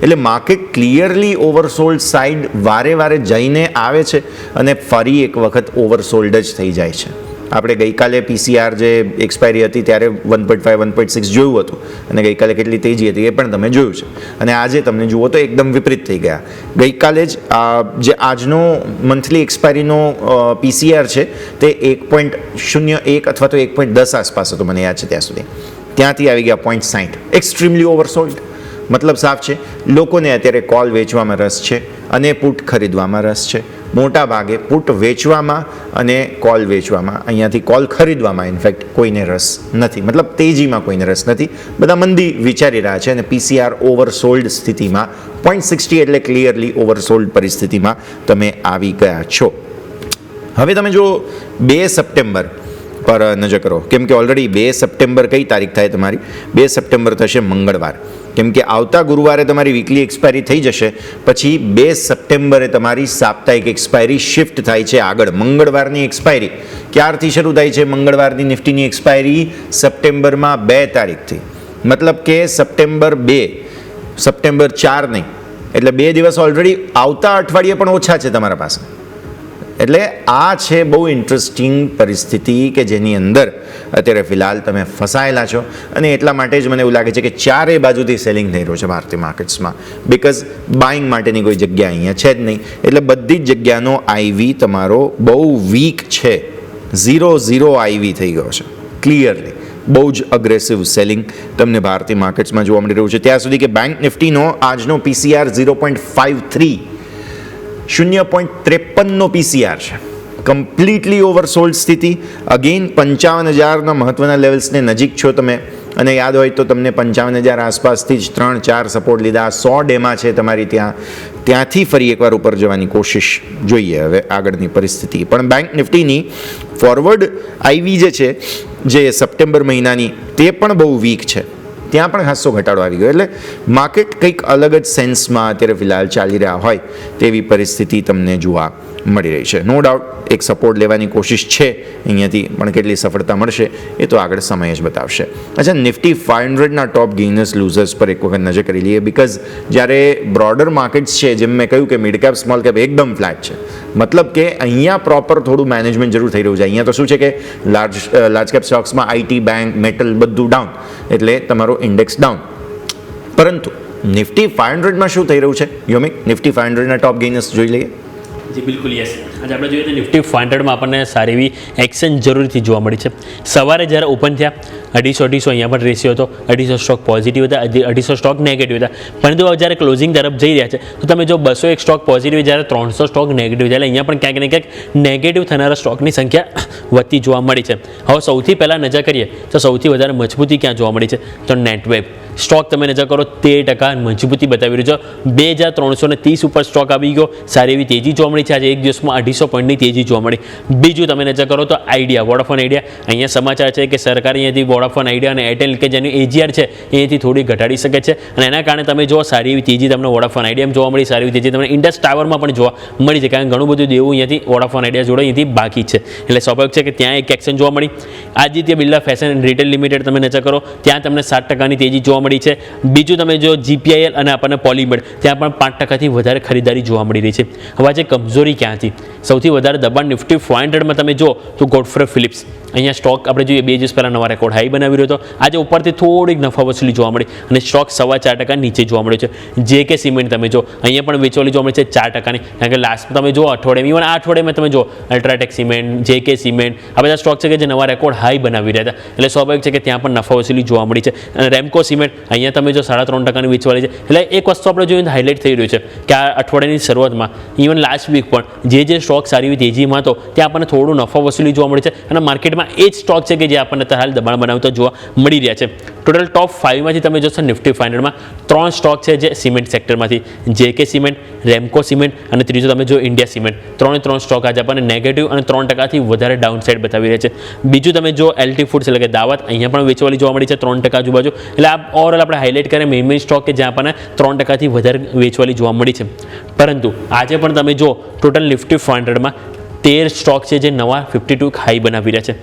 એટલે માર્કેટ ક્લિયરલી ઓવરસોલ્ડ સાઈડ વારે વારે જઈને આવે છે અને ફરી એક વખત ઓવરસોલ્ડ જ થઈ જાય છે. આપણે ગઈકાલે પીસીઆર જે એક્સપાયરી હતી ત્યારે 1.5 1.6 જોયું હતું અને ગઈકાલે કેટલી તેજી હતી એ પણ તમે જોયું છે. અને આજે તમને જુઓ તો એકદમ વિપરીત થઈ ગયા. ગઈકાલે જ જે આજનો મંથલી એક્સપાયરીનો પીસીઆર છે તે 1.01 અથવા તો 1.10 આસપાસ હતો મને યાદ છે ત્યાં સુધી. ત્યાંથી આવી ગયા 0.60. Extremely oversold. મતલબ સાફ છે, લોકોને અત્યારે કોલ વેચવામાં રસ છે અને પુટ ખરીદવામાં રસ છે. મોટા ભાગે પુટ વેચવામાં અને કોલ વેચવામાં, અહીંયાથી કોલ ખરીદવામાં ઇનફેક્ટ કોઈને રસ નથી. મતલબ તેજીમાં કોઈને રસ નથી. બધા મંદી વિચારી રહ્યા છે અને પીસીઆર ઓવરસોલ્ડ સ્થિતિમાં 0.60 એટલે ક્લિયરલી ઓવરસોલ્ડ પરિસ્થિતિમાં તમે આવી ગયા છો. હવે તમે જો 2 સપ્ટેમ્બર પર નજર કરો, કેમ કે ઓલરેડી 2 સપ્ટેમ્બર કઈ તારીખ થાય તમારી? 2 સપ્ટેમ્બર થશે મંગળવાર. કેમ કે આવતા ગુરુવારે તમારી વીકલી એક્સપાયરી થઈ જશે, પછી 2 સપ્ટેમ્બરે તમારી સાપ્તાહિક એક્સપાયરી શિફ્ટ થાય છે આગળ. મંગળવારની એક્સપાયરી ક્યારથી શરૂ થાય છે? મંગળવારની નિફ્ટીની એક્સપાયરી સપ્ટેમ્બરમાં 2 તારીખથી. મતલબ કે સપ્ટેમ્બર 2, સપ્ટેમ્બર 4 નહીં. એટલે 2 દિવસ ઓલરેડી આવતા અઠવાડિયે પણ ઓછા છે તમારા પાસે. એટલે આ છે બહુ ઇન્ટરેસ્ટિંગ પરિસ્થિતિ કે જેની અંદર અત્યારે ફિલહાલ તમે ફસાયેલા છો. અને એટલા માટે જ મને એવું લાગે છે કે ચારે બાજુથી સેલિંગ થઈ રહ્યું છે ભારતીય માર્કેટ્સમાં. બિકોઝ બાઇંગ માટેની કોઈ જગ્યા અહીંયા છે જ નહીં. એટલે બધી જ જગ્યાનો આઈવી તમારો બહુ વીક છે. 0 આઈવી થઈ ગયો છે ક્લિયરલી. બહુ જ અગ્રેસિવ સેલિંગ તમને ભારતીય માર્કેટ્સમાં જોવા મળી રહ્યું છે. ત્યાં સુધી કે બેંક નિફ્ટીનો આજનો પીસીઆર 0.53, 0.53નો પીસીઆર છે. કમ્પ્લીટલી ઓવરસોલ્ડ સ્થિતિ. અગેન 55,000ના મહત્વના લેવલ્સને નજીક છો તમે. અને યાદ હોય તો તમને 55,000 આસપાસથી જ 3-4 સપોર્ટ લીધા. 100 ડેમાં છે તમારી ત્યાં. ત્યાંથી ફરી એકવાર ઉપર જવાની કોશિશ જોઈએ હવે આગળની પરિસ્થિતિ. પણ બેંક નિફ્ટીની ફોરવર્ડ આઈવી જે છે, જે સપ્ટેમ્બર મહિનાની, તે પણ બહુ વીક છે. ત્યાં પણ ખાસો ઘટાડો આવી ગયો. એટલે માર્કેટ કંઈક અલગ જ સેન્સમાં અત્યારે ફિલહાલ ચાલી રહ્યા હોય તેવી પરિસ્થિતિ તમને જોવા મળી રહી છે. નો ડાઉટ એક સપોર્ટ લેવાની કોશિશ છે અહીંયાથી, પણ કેટલી સફળતા મળશે એ તો આગળ સમય જ બતાવશે. અચ્છા, નિફ્ટી 500ના ટોપ ગેઇનર્સ લૂઝર્સ પર એક વખત નજર કરી લઈએ. બિકોઝ જ્યારે બ્રોડર માર્કેટ્સ છે, જેમ મેં કહ્યું કે મિડ કેપ સ્મોલ કેપ એકદમ ફ્લેટ છે. મતલબ કે અહીંયા પ્રોપર થોડું મેનેજમેન્ટ જરૂર થઈ રહ્યું છે. અહીંયા તો શું છે કે લાર્જ કેપ સ્ટોક્સમાં આઈટી, બેંક, મેટલ બધું ડાઉન, એટલે તમારો ઇન્ડેક્સ ડાઉન. પરંતુ નિફ્ટી 500માં શું થઈ રહ્યું છે યોમિક? નિફ્ટી 500ના ટોપ ગેઇનર્સ જોઈ લઈએ. જી બિલકુલ, યસ. આજે આપણે જોઈએ તો નિફ્ટી 500માં આપણને સારી એવી એક્શન જરૂરથી જોવા મળી છે. સવારે જ્યારે ઓપન થયા 250 અહીંયા પર રેશિયો હતો. 250 સ્ટોક પોઝિટિવ હતા, 250 સ્ટોક નેગેટિવ હતા. પરંતુ જ્યારે ક્લોઝિંગ તરફ જઈ રહ્યા છે તો તમે જો 201 સ્ટોક પોઝિટિવ, જ્યારે 300 સ્ટોક નેગેટિવ, એટલે અહીંયા પણ ક્યાંક ને ક્યાંક નેગેટિવ થનારા સ્ટોકની સંખ્યા વધતી જોવા મળી છે. હવે સૌથી પહેલાં નજર કરીએ તો સૌથી વધારે મજબૂતી ક્યાં જોવા મળી છે? તો નેટવેબ સ્ટોક તમે નજર કરો 13% મજબૂતી બતાવી રહ્યો છે. 2,330 ઉપર સ્ટોક આવી ગયો. સારી એવી તેજી જોવા મળી છે. આજે એક દિવસમાં 250 પોઈન્ટની તેજી જોવા મળી. બીજું તમે નજર કરો તો આઈડિયા, વોડાફોન આઈડિયા. અહીંયા સમાચાર છે કે સરકાર અહીંયાથી વોડાફોન આઈડિયા અને એરટેલ કે જેનું એજીઆર છે અહીંયાથી થોડી ઘટાડી શકે છે. અને એના કારણે તમે જો સારી એવી તેજી તમને વોડાફોન આઈડિયામાં જોવા મળી. સારી એવી તેજી તમને ઇન્ડસ ટાવરમાં પણ જોવા મળી છે. કારણ કે ઘણું બધું દેવું અહીંયાથી વોડાફોન આઈડિયા જોડે અહીંયાથી બાકી છે. એટલે સ્વાભાવિક છે કે ત્યાં એક એક્શન જોવા મળી. Aditya Birla fashion and retail limited તમે નજર કરો, ત્યાં તમને 7%ની તેજી જોવા મળી છે. બીજું તમે જો GPIL અને આપણને પોલીમેડ ત્યાં પણ 5%થી વધારે ખરીદારી જોવા મળી રહી છે. હવે આજે કમજોરી ક્યાંથી? સૌથી વધારે દબાણ નિફ્ટી 500માં તમે જો તો ગોડફ્રે ફિલિપ્સ અહીંયા સ્ટોક આપણે જોઈએ 2 દિવસ પહેલાં નવા રેકોર્ડ હાઈ બનાવી રહ્યો હતો. આજે ઉપરથી થોડીક નફા વસૂલી જોવા મળી અને સ્ટોક 4.25% નીચે જોવા મળ્યો છે. JK સિમેન્ટ તમે જો અહીંયા પણ વેચવાલી જોવા મળી છે 4%ની, કારણ કે લાસ્ટ તમે જો અઠવાડિયામાં ઇવન આ અઠવાડિયામાં તમે જો અલ્ટ્રાટેક સિમેન્ટ, JK સિમેન્ટ આ બધા સ્ટોક છે કે જે નવા રેકોર્ડ હાઈ બનાવી રહ્યા હતા, એટલે સ્વાભાવિક છે કે ત્યાં પણ નફા વસૂલી જોવા મળી છે. અને રેમકો સિમેન્ટ અહીંયા તમે જો 3.5%ની વેચવાલી છે. એટલે એક વસ્તુ આપણે જોઈએ હાઇલાઇટ થઈ રહ્યું છે કે આ અઠવાડિયાની શરૂઆતમાં ઇવન લાસ્ટ વીક પણ જે સ્ટોક સારી એવી તેજીમાં હતો ત્યાં આપણને થોડું નફા વસૂલી જોવા મળે છે અને માર્કેટમાં એ જ સ્ટોક છે કે જે આપણને હાલ દબાણ બનાવતા જોવા મળી રહ્યા છે. ટોટલ ટોપ 5માંથી તમે જોશો નિફ્ટી 500માં 3 સ્ટોક છે જે cement સેક્ટરમાંથી, JK cement, Ramco cement અને ત્રીજો તમે જો ઇન્ડિયા સિમેન્ટ. 3 સ્ટોક આજે આપણને નેગેટિવ અને 3%થી વધારે ડાઉન સાઇડ બતાવી રહ્યા છે. બીજું તમે જો LT ફૂડ્સ એટલે કે દાવત અહીંયા પણ વેચવાલી જોવા મળી છે 3% આજુબાજુ. એટલે આ ઓવરઓલ આપણે હાઇલાઇટ કરીએ મેઇન સ્ટોક કે જ્યાં આપણને 3%થી વધારે વેચવાલી જોવા મળી છે. પરંતુ આજે પણ તમે જો ટોટલ નિફ્ટી 500માં 13 સ્ટોક છે જે નવા 52 હાઈ બનાવી રહ્યા છે.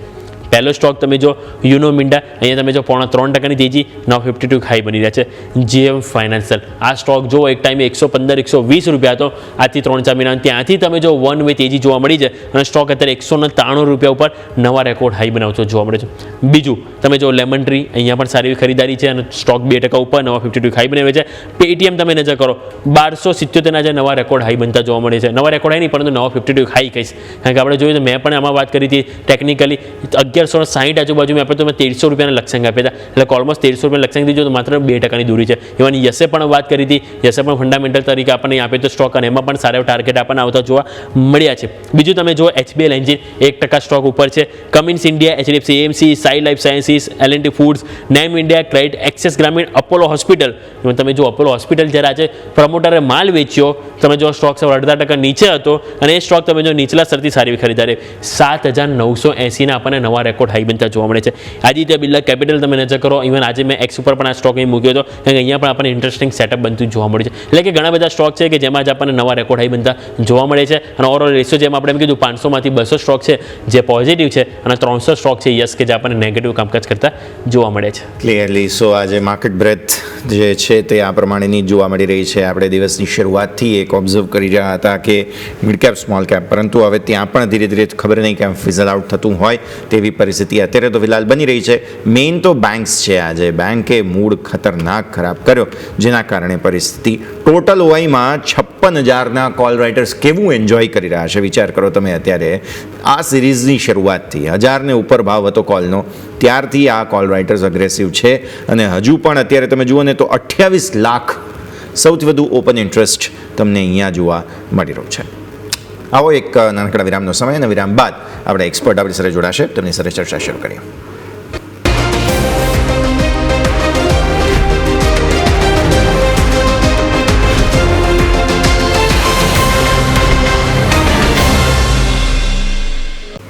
પહેલો સ્ટોક તમે જો યુનો મિન્ડા અહીંયા તમે જો 3.5%ની તેજી 52 હાઈ બની રહ્યા છે. JM ફાઇનાન્શિયલ આ સ્ટોક જો એક ટાઈમે 115-120 રૂપિયા હતો, આજથી 3-4 મહિના ત્યાંથી તમે જો વન વે તેજી જોવા મળી છે અને સ્ટોક અત્યારે 193 રૂપિયા ઉપર નવા રેકોર્ડ હાઈ બનાવતો જોવા મળે છે. બીજું તમે જો લેમન ટ્રી અહીંયા પણ સારી એવી ખરીદારી છે અને સ્ટોક 2% ઉપર નવા 52 હાઈ બનાવે છે. પેટીએમ તમે નજર કરો 1277ના જે નવા રેકોર્ડ હાઈ બનતા જોવા મળે છે. નવા રેકોર્ડ હાઈ નહીં પરંતુ નવા 52 હાઈ કહીશ, કારણ કે આપણે જોયું તો મેં પણ આમાં વાત કરી હતી ટેકનિકલી 1160 આજુબાજુ મેં આપણે તો 1300 રૂપિયાના લક્ષ્યાંક આપ્યા હતા. એટલે ઓલમોસ્ટ 1300 રૂપિયા લક્ષ્યાંક દીધો તો માત્ર 2%ની દૂરી છે. ઇવન યસે પણ વાત કરી હતી, યસે પણ ફંડામેન્ટલ તરીકે આપણને આપે તો સ્ટોક અને એમાં પણ સારા ટાર્ગેટ આપણને આવતા જોવા મળ્યા છે. બીજું તમે જો HBL એન્જિન 1% સ્ટોક ઉપર છે. Cummins India, HDFC AMC, Sai life sciences, L&T foods, NAM India, credit, access Grameen, Apollo hospital. Even તમે જો અપોલો હોસ્પિટલ જ્યારે આજે પ્રમોટરે માલ વેચ્યો તમે જો સ્ટોક 18% નીચે હતો અને એ સ્ટોક તમે જો નીચલા સ્તરથી સારી ખરીદારી 7,980ના આપણને નવા રેકોર્ડ હાઈ બનતા જોવા મળે છે. આદિત્ય બિરલા કેપિટલ તમે નજર કરો, ઇવન આજે મેં એક્સ ઉપર પણ આ સ્ટોક અહીં મૂક્યો હતો, કારણ કે અહીંયા પણ આપણને ઇન્ટરેસ્ટિંગ સેટઅપ બનતું જોવા મળે છે. એટલે કે ઘણા બધા સ્ટોક છે કે જેમાં જ આપણને નવા રેકોર્ડ હાઈ બનતા જોવા મળે છે. અને ઓવરઓલ રેશિયો જેમ આપણે એમ કીધું 500માંથી 200 સ્ટોક છે જે પોઝિટિવ છે અને 300 સ્ટોક છે યસ કે જે આપણને નેગેટિવ કામકાજ કરતા જોવા મળે છે. ક્લિયરલી સો આજે માર્કેટ બ્રેથ જે છે તે આ પ્રમાણેની જોવા મળી રહી છે. આપણે દિવસની શરૂઆતથી એક ઓબ્ઝર્વ કરી રહ્યા હતા કે મિડ કેપ સ્મોલ કેપ, પરંતુ હવે ત્યાં પણ ધીરે ધીરે ખબર નહીં કેમ ફિઝલ આઉટ થતું હોય તેવી પરિસ્થિતિ અત્યારે તો ફિલહાલ બની રહી છે. મેઇન તો બેંક્સ છે. આજે બેંકે મૂડ ખતરનાક ખરાબ કર્યો, જેના કારણે પરિસ્થિતિ ટોટલ ઓઆઈમાં 56,000ના કોલ રાઇટર્સ કેવું એન્જોય કરી રહ્યા છે વિચાર કરો તમે. અત્યારે આ સિરીઝની શરૂઆતથી 1000ને ઉપર ભાવ હતો કોલનો, ત્યારથી આ કોલ રાઇટર્સ અગ્રેસિવ છે અને હજુ પણ અત્યારે તમે જુઓ ને તો 28 લાખ સૌથી વધુ ઓપન ઇન્ટરેસ્ટ તમને અહીંયા જોવા મળી રહ્યું છે. આવો એક નાનકડા વિરામનો સમય અને વિરામ બાદ આપણે એક્સપર્ટ આપણી સાથે જોડાશે, તેમની સાથે ચર્ચા શરૂ કરીએ.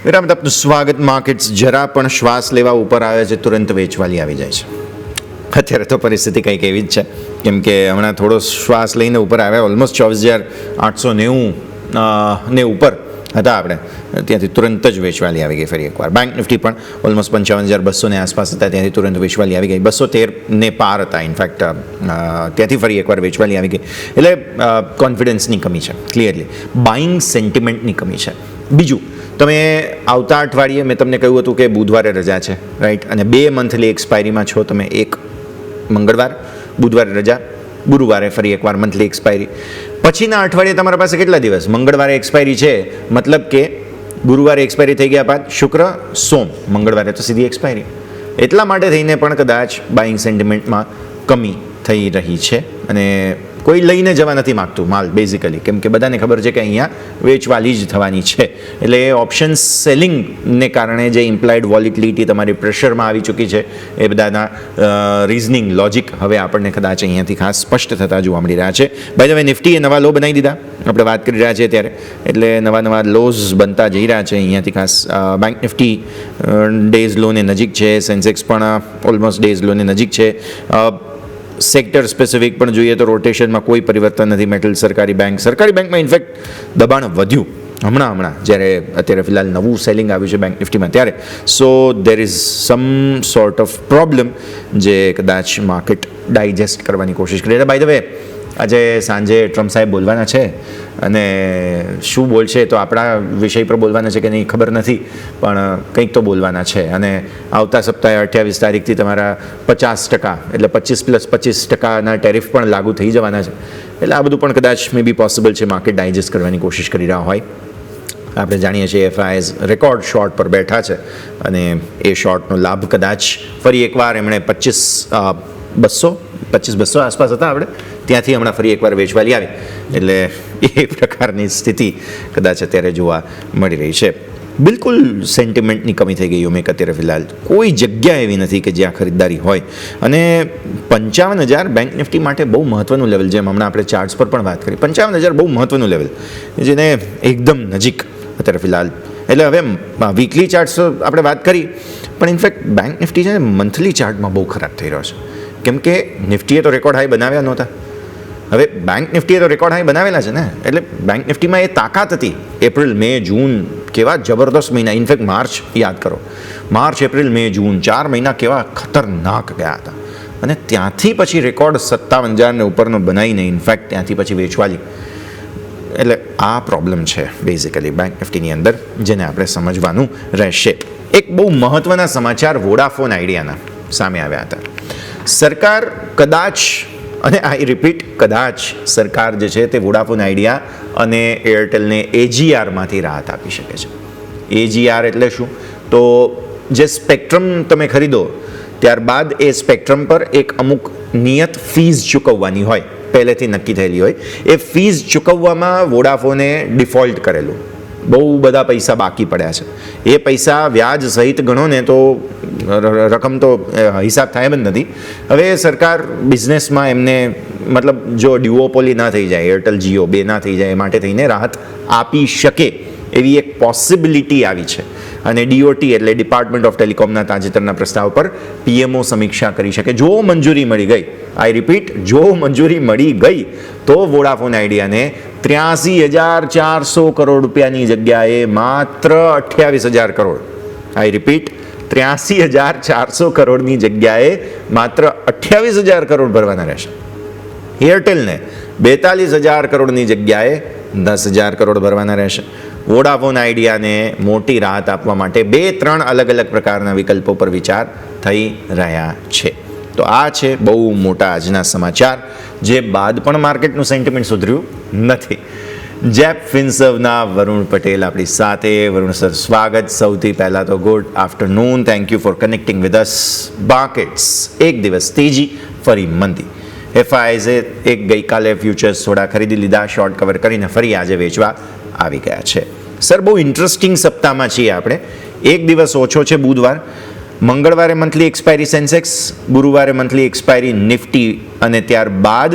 વિરામ આપનું સ્વાગત. માર્કેટ્સ જરા પણ શ્વાસ લેવા ઉપર આવે છે તુરંત વેચવાલી આવી જાય છે. અત્યારે તો પરિસ્થિતિ કંઈક એવી જ છે, કેમ કે હમણાં થોડો શ્વાસ લઈને ઉપર આવ્યા, ઓલમોસ્ટ 24,890 ને ઉપર હતા આપણે, ત્યાંથી તુરંત જ વેચવાલી આવી ગઈ ફરી એકવાર. બેંક નિફ્ટી પણ ઓલમોસ્ટ 55,200 આસપાસ હતા, ત્યાંથી તુરંત વેચવાલી આવી ગઈ. 213 પાર હતા ઇનફેક્ટ, ત્યાંથી ફરી એકવાર વેચવાલી આવી ગઈ. એટલે કોન્ફિડન્સની કમી છે, ક્લિયરલી બાઇંગ સેન્ટિમેન્ટની કમી છે. બીજું તમે આવતા અઠવાડિયે મેં તમને કહ્યું હતું કે બુધવારે રજા છે, રાઈટ, અને 2 મંથલી એક્સપાયરીમાં છો તમે. એક મંગળવાર, બુધવારે રજા, ગુરુવારે ફરી એકવાર મંથલી એક્સપાયરી. પછીના અઠવાડિયે તમારા પાસે કેટલા દિવસ? મંગળવારે એક્સપાયરી છે, મતલબ કે ગુરુવારે એક્સપાયરી થઈ ગયા બાદ શુક્ર, સોમ, મંગળવારે તો સીધી એક્સપાયરી. એટલા માટે થઈને પણ કદાચ બાઇંગ સેન્ટિમેન્ટમાં કમી થઈ રહી છે અને કોઈ લઈને જવા નથી માગતું માલ બેઝિકલી, કેમ કે બધાને ખબર છે કે અહીંયા વેચવાલી જ થવાની છે. એટલે એ ઓપ્શન સેલિંગને કારણે જે ઇમ્પ્લાઇડ વોલિટિલિટી તમારી પ્રેશરમાં આવી ચૂકી છે એ બધાના રિઝનિંગ લોજિક હવે આપણને કદાચ અહીંયાથી ખાસ સ્પષ્ટ થતા જોવા મળી રહ્યા છે. બાય ધ વે નિફ્ટીએ નવા લો બનાવી દીધા, આપણે વાત કરી રહ્યા છીએ ત્યારે, એટલે નવા લોઝ બનતા જઈ રહ્યા છે અહીંયાથી ખાસ. બેંક નિફ્ટી ડેઝ લોને નજીક છે, સેન્સેક્સ પણ ઓલમોસ્ટ ડેઝ લોને નજીક છે. સેક્ટર સ્પેસિફિક પણ જોઈએ તો રોટેશનમાં કોઈ પરિવર્તન નથી. મેટલ, સરકારી બેંકમાં ઇનફેક્ટ દબાણ વધ્યું હમણાં જ્યારે અત્યારે ફિલહાલ નવું સેલિંગ આવ્યું છે બેંક નિફ્ટીમાં ત્યારે so there is some sort of problem જે કદાચ માર્કેટ ડાયજેસ્ટ કરવાની કોશિશ કરી. બાય ધ વે આજે સાંજે ટ્રમ્પ સાહેબ બોલવાના છે અને શું બોલશે તો આપણા વિષય પર બોલવાના છે કે નહીં ખબર નથી, પણ કંઈક તો બોલવાના છે. અને આવતા સપ્તાહે 28 તારીખથી તમારા 50% એટલે 25+25% ટેરિફ પણ લાગુ થઈ જવાના છે. એટલે આ બધું પણ કદાચ મે બી પોસિબલ છે માર્કેટ ડાયજેસ્ટ કરવાની કોશિશ કરી રહ્યા હોય. આપણે જાણીએ છીએ FIs રેકોર્ડ શોર્ટ પર બેઠા છે અને એ શોર્ટનો લાભ કદાચ ફરી એકવાર એમણે 25,200 આસપાસ હતા આપણે ત્યાંથી હમણાં ફરી એકવાર વેચવાલી આવી. એટલે એ પ્રકારની સ્થિતિ કદાચ અત્યારે જોવા મળી રહી છે. બિલકુલ સેન્ટિમેન્ટની કમી થઈ ગઈ મેક અત્યારે ફિલહાલ કોઈ જગ્યા એવી નથી કે જ્યાં ખરીદદારી હોય. અને 55,000 બેંક નિફ્ટી માટે બહુ મહત્ત્વનું લેવલ, જેમ હમણાં આપણે ચાર્ટ્સ પર પણ વાત કરી, 55,000 બહુ મહત્ત્વનું લેવલ જેને એકદમ નજીક અત્યારે ફિલહાલ. એટલે હવે વીકલી ચાર્ટ્સ આપણે વાત કરી, પણ ઇનફેક્ટ બેંક નિફ્ટી છે ને મંથલી ચાર્ટમાં બહુ ખરાબ થઈ રહ્યો છે. કેમ કે નિફ્ટીએ તો રેકોર્ડ હાઈ બનાવ્યા નહોતા, હવે બેંક નિફ્ટીએ તો રેકોર્ડ હાઈ બનાવેલા છે ને. એટલે બેંક નિફ્ટીમાં એ તાકાત હતી. એપ્રિલ, મે, જૂન કેવા જબરદસ્ત મહિના, ઇનફેક્ટ માર્ચ યાદ કરો, માર્ચ, એપ્રિલ, મે, જૂન 4 મહિના કેવા ખતરનાક ગયા હતા. અને ત્યાંથી પછી રેકોર્ડ 57,000 ને ઉપરનો બનાવીને ઇનફેક્ટ ત્યાંથી પછી વેચવાલી. એટલે આ પ્રોબ્લેમ છે બેઝિકલી બેંક નિફ્ટીની અંદર, જેને આપણે સમજવાનું રહેશે. એક બહુ મહત્ત્વના સમાચાર વોડાફોન આઈડિયાના સામે આવ્યા હતા. સરકાર કદાચ, અને આઈ રિપીટ કદાચ, સરકાર જે છે તે વોડાફોન આઈડિયા અને એરટેલને AGRમાંથી રાહત આપી શકે છે. AGR એટલે શું? તો જે સ્પેક્ટ્રમ તમે ખરીદો ત્યારબાદ એ સ્પેક્ટ્રમ પર એક અમુક નિયત ફીઝ ચૂકવવાની હોય, પહેલેથી નક્કી થયેલી હોય. એ ફીઝ ચૂકવવામાં વોડાફોને ડિફોલ્ટ કરેલું, બહુ બધા પૈસા બાકી પડ્યા છે. એ પૈસા વ્યાજ સહિત ગણો ને તો રકમ તો હિસાબ થાય જ નથી. હવે સરકાર બિઝનેસમાં એમને મતલબ જો ડ્યુઓપોલી ના થઈ જાય, એરટેલ જીઓ બે ના થઈ જાય, એ માટે થઈને રાહત આપી શકે એવી એક પોસિબિલિટી આવી છે. અને DOT એટલે ડિપાર્ટમેન્ટ ઓફ ટેલિકોમના તાજેતરના પ્રસ્તાવ પર PMO સમીક્ષા કરી શકે. જો મંજૂરી મળી ગઈ, આઈ રિપીટ, જો મંજૂરી મળી ગઈ તો વોડાફોન આઈડિયાને 83,400 કરોડ રૂપિયાની જગ્યાએ માત્ર 28,000 કરોડ, આઈ રિપીટ 83,400 કરોડની જગ્યાએ માત્ર 28,000 કરોડ ભરવાના રહેશે. એરટેલને 42,000 કરોડની જગ્યાએ 10,000 કરોડ ભરવાના રહેશે. વોડાફોન આઈડિયાને મોટી રાહત આપવા માટે 2-3 અલગ અલગ પ્રકારના વિકલ્પો પર વિચાર થઈ રહ્યા છે. તો આ છે બહુ મોટા આજના સમાચાર, જે બાદ પણ માર્કેટનું સેન્ટિમેન્ટ સુધર્યું નથી. જેપ ફિન્સર્વના વરુણ પટેલ આપણી સાથે. વરુણ સર, સ્વાગત. સૌથી પહેલાં તો good afternoon, thank you for connecting with us. Markets એક દિવસ તેજી, ફરી મંદી. FIs એક ગઈકાલે ફ્યુચર્સ થોડા ખરીદી લીધા, શોર્ટ કવર કરીને ફરી આજે વેચવા આવી ગયા છે. સર, બહુ ઇન્ટરેસ્ટિંગ સપ્તાહમાં છીએ આપણે. એક દિવસ ઓછો છે બુધવાર, મંગળવારે મંથલી એક્સપાયરી સેન્સેક્સ, ગુરુવારે મંથલી એક્સપાયરી નિફ્ટી, અને ત્યારબાદ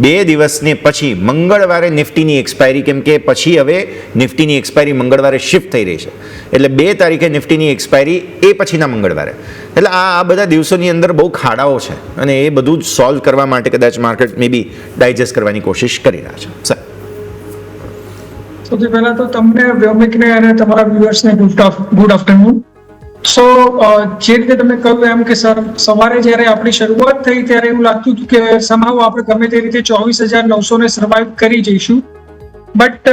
બે દિવસને પછી મંગળવારે નિફ્ટીની એક્સપાયરી. કેમ કે પછી હવે નિફ્ટીની એક્સપાયરી મંગળવારે શિફ્ટ થઈ રહી છે, એટલે 2 તારીખે નિફ્ટીની એક્સપાયરી, એ પછીના મંગળવારે. એટલે આ બધા દિવસોની અંદર બહુ ખાડાઓ છે અને એ બધું જ સોલ્વ કરવા માટે કદાચ માર્કેટ મે બી ડાયજેસ્ટ કરવાની કોશિશ કરી રહ્યા છે. સર, સૌથી પહેલા તો તમને વ્યોમિકને અને તમારા વ્યુઅર્સને ગુડ આફ્ટરનૂન. સો જે રીતે તમે કહ્યું એમ કે સર, સવારે જ્યારે આપણી શરૂઆત થઈ ત્યારે એવું લાગતું હતું કે સમાવ આપણે ગમે તે રીતે 24,900 સર્વાઈવ કરી જઈશું, બટ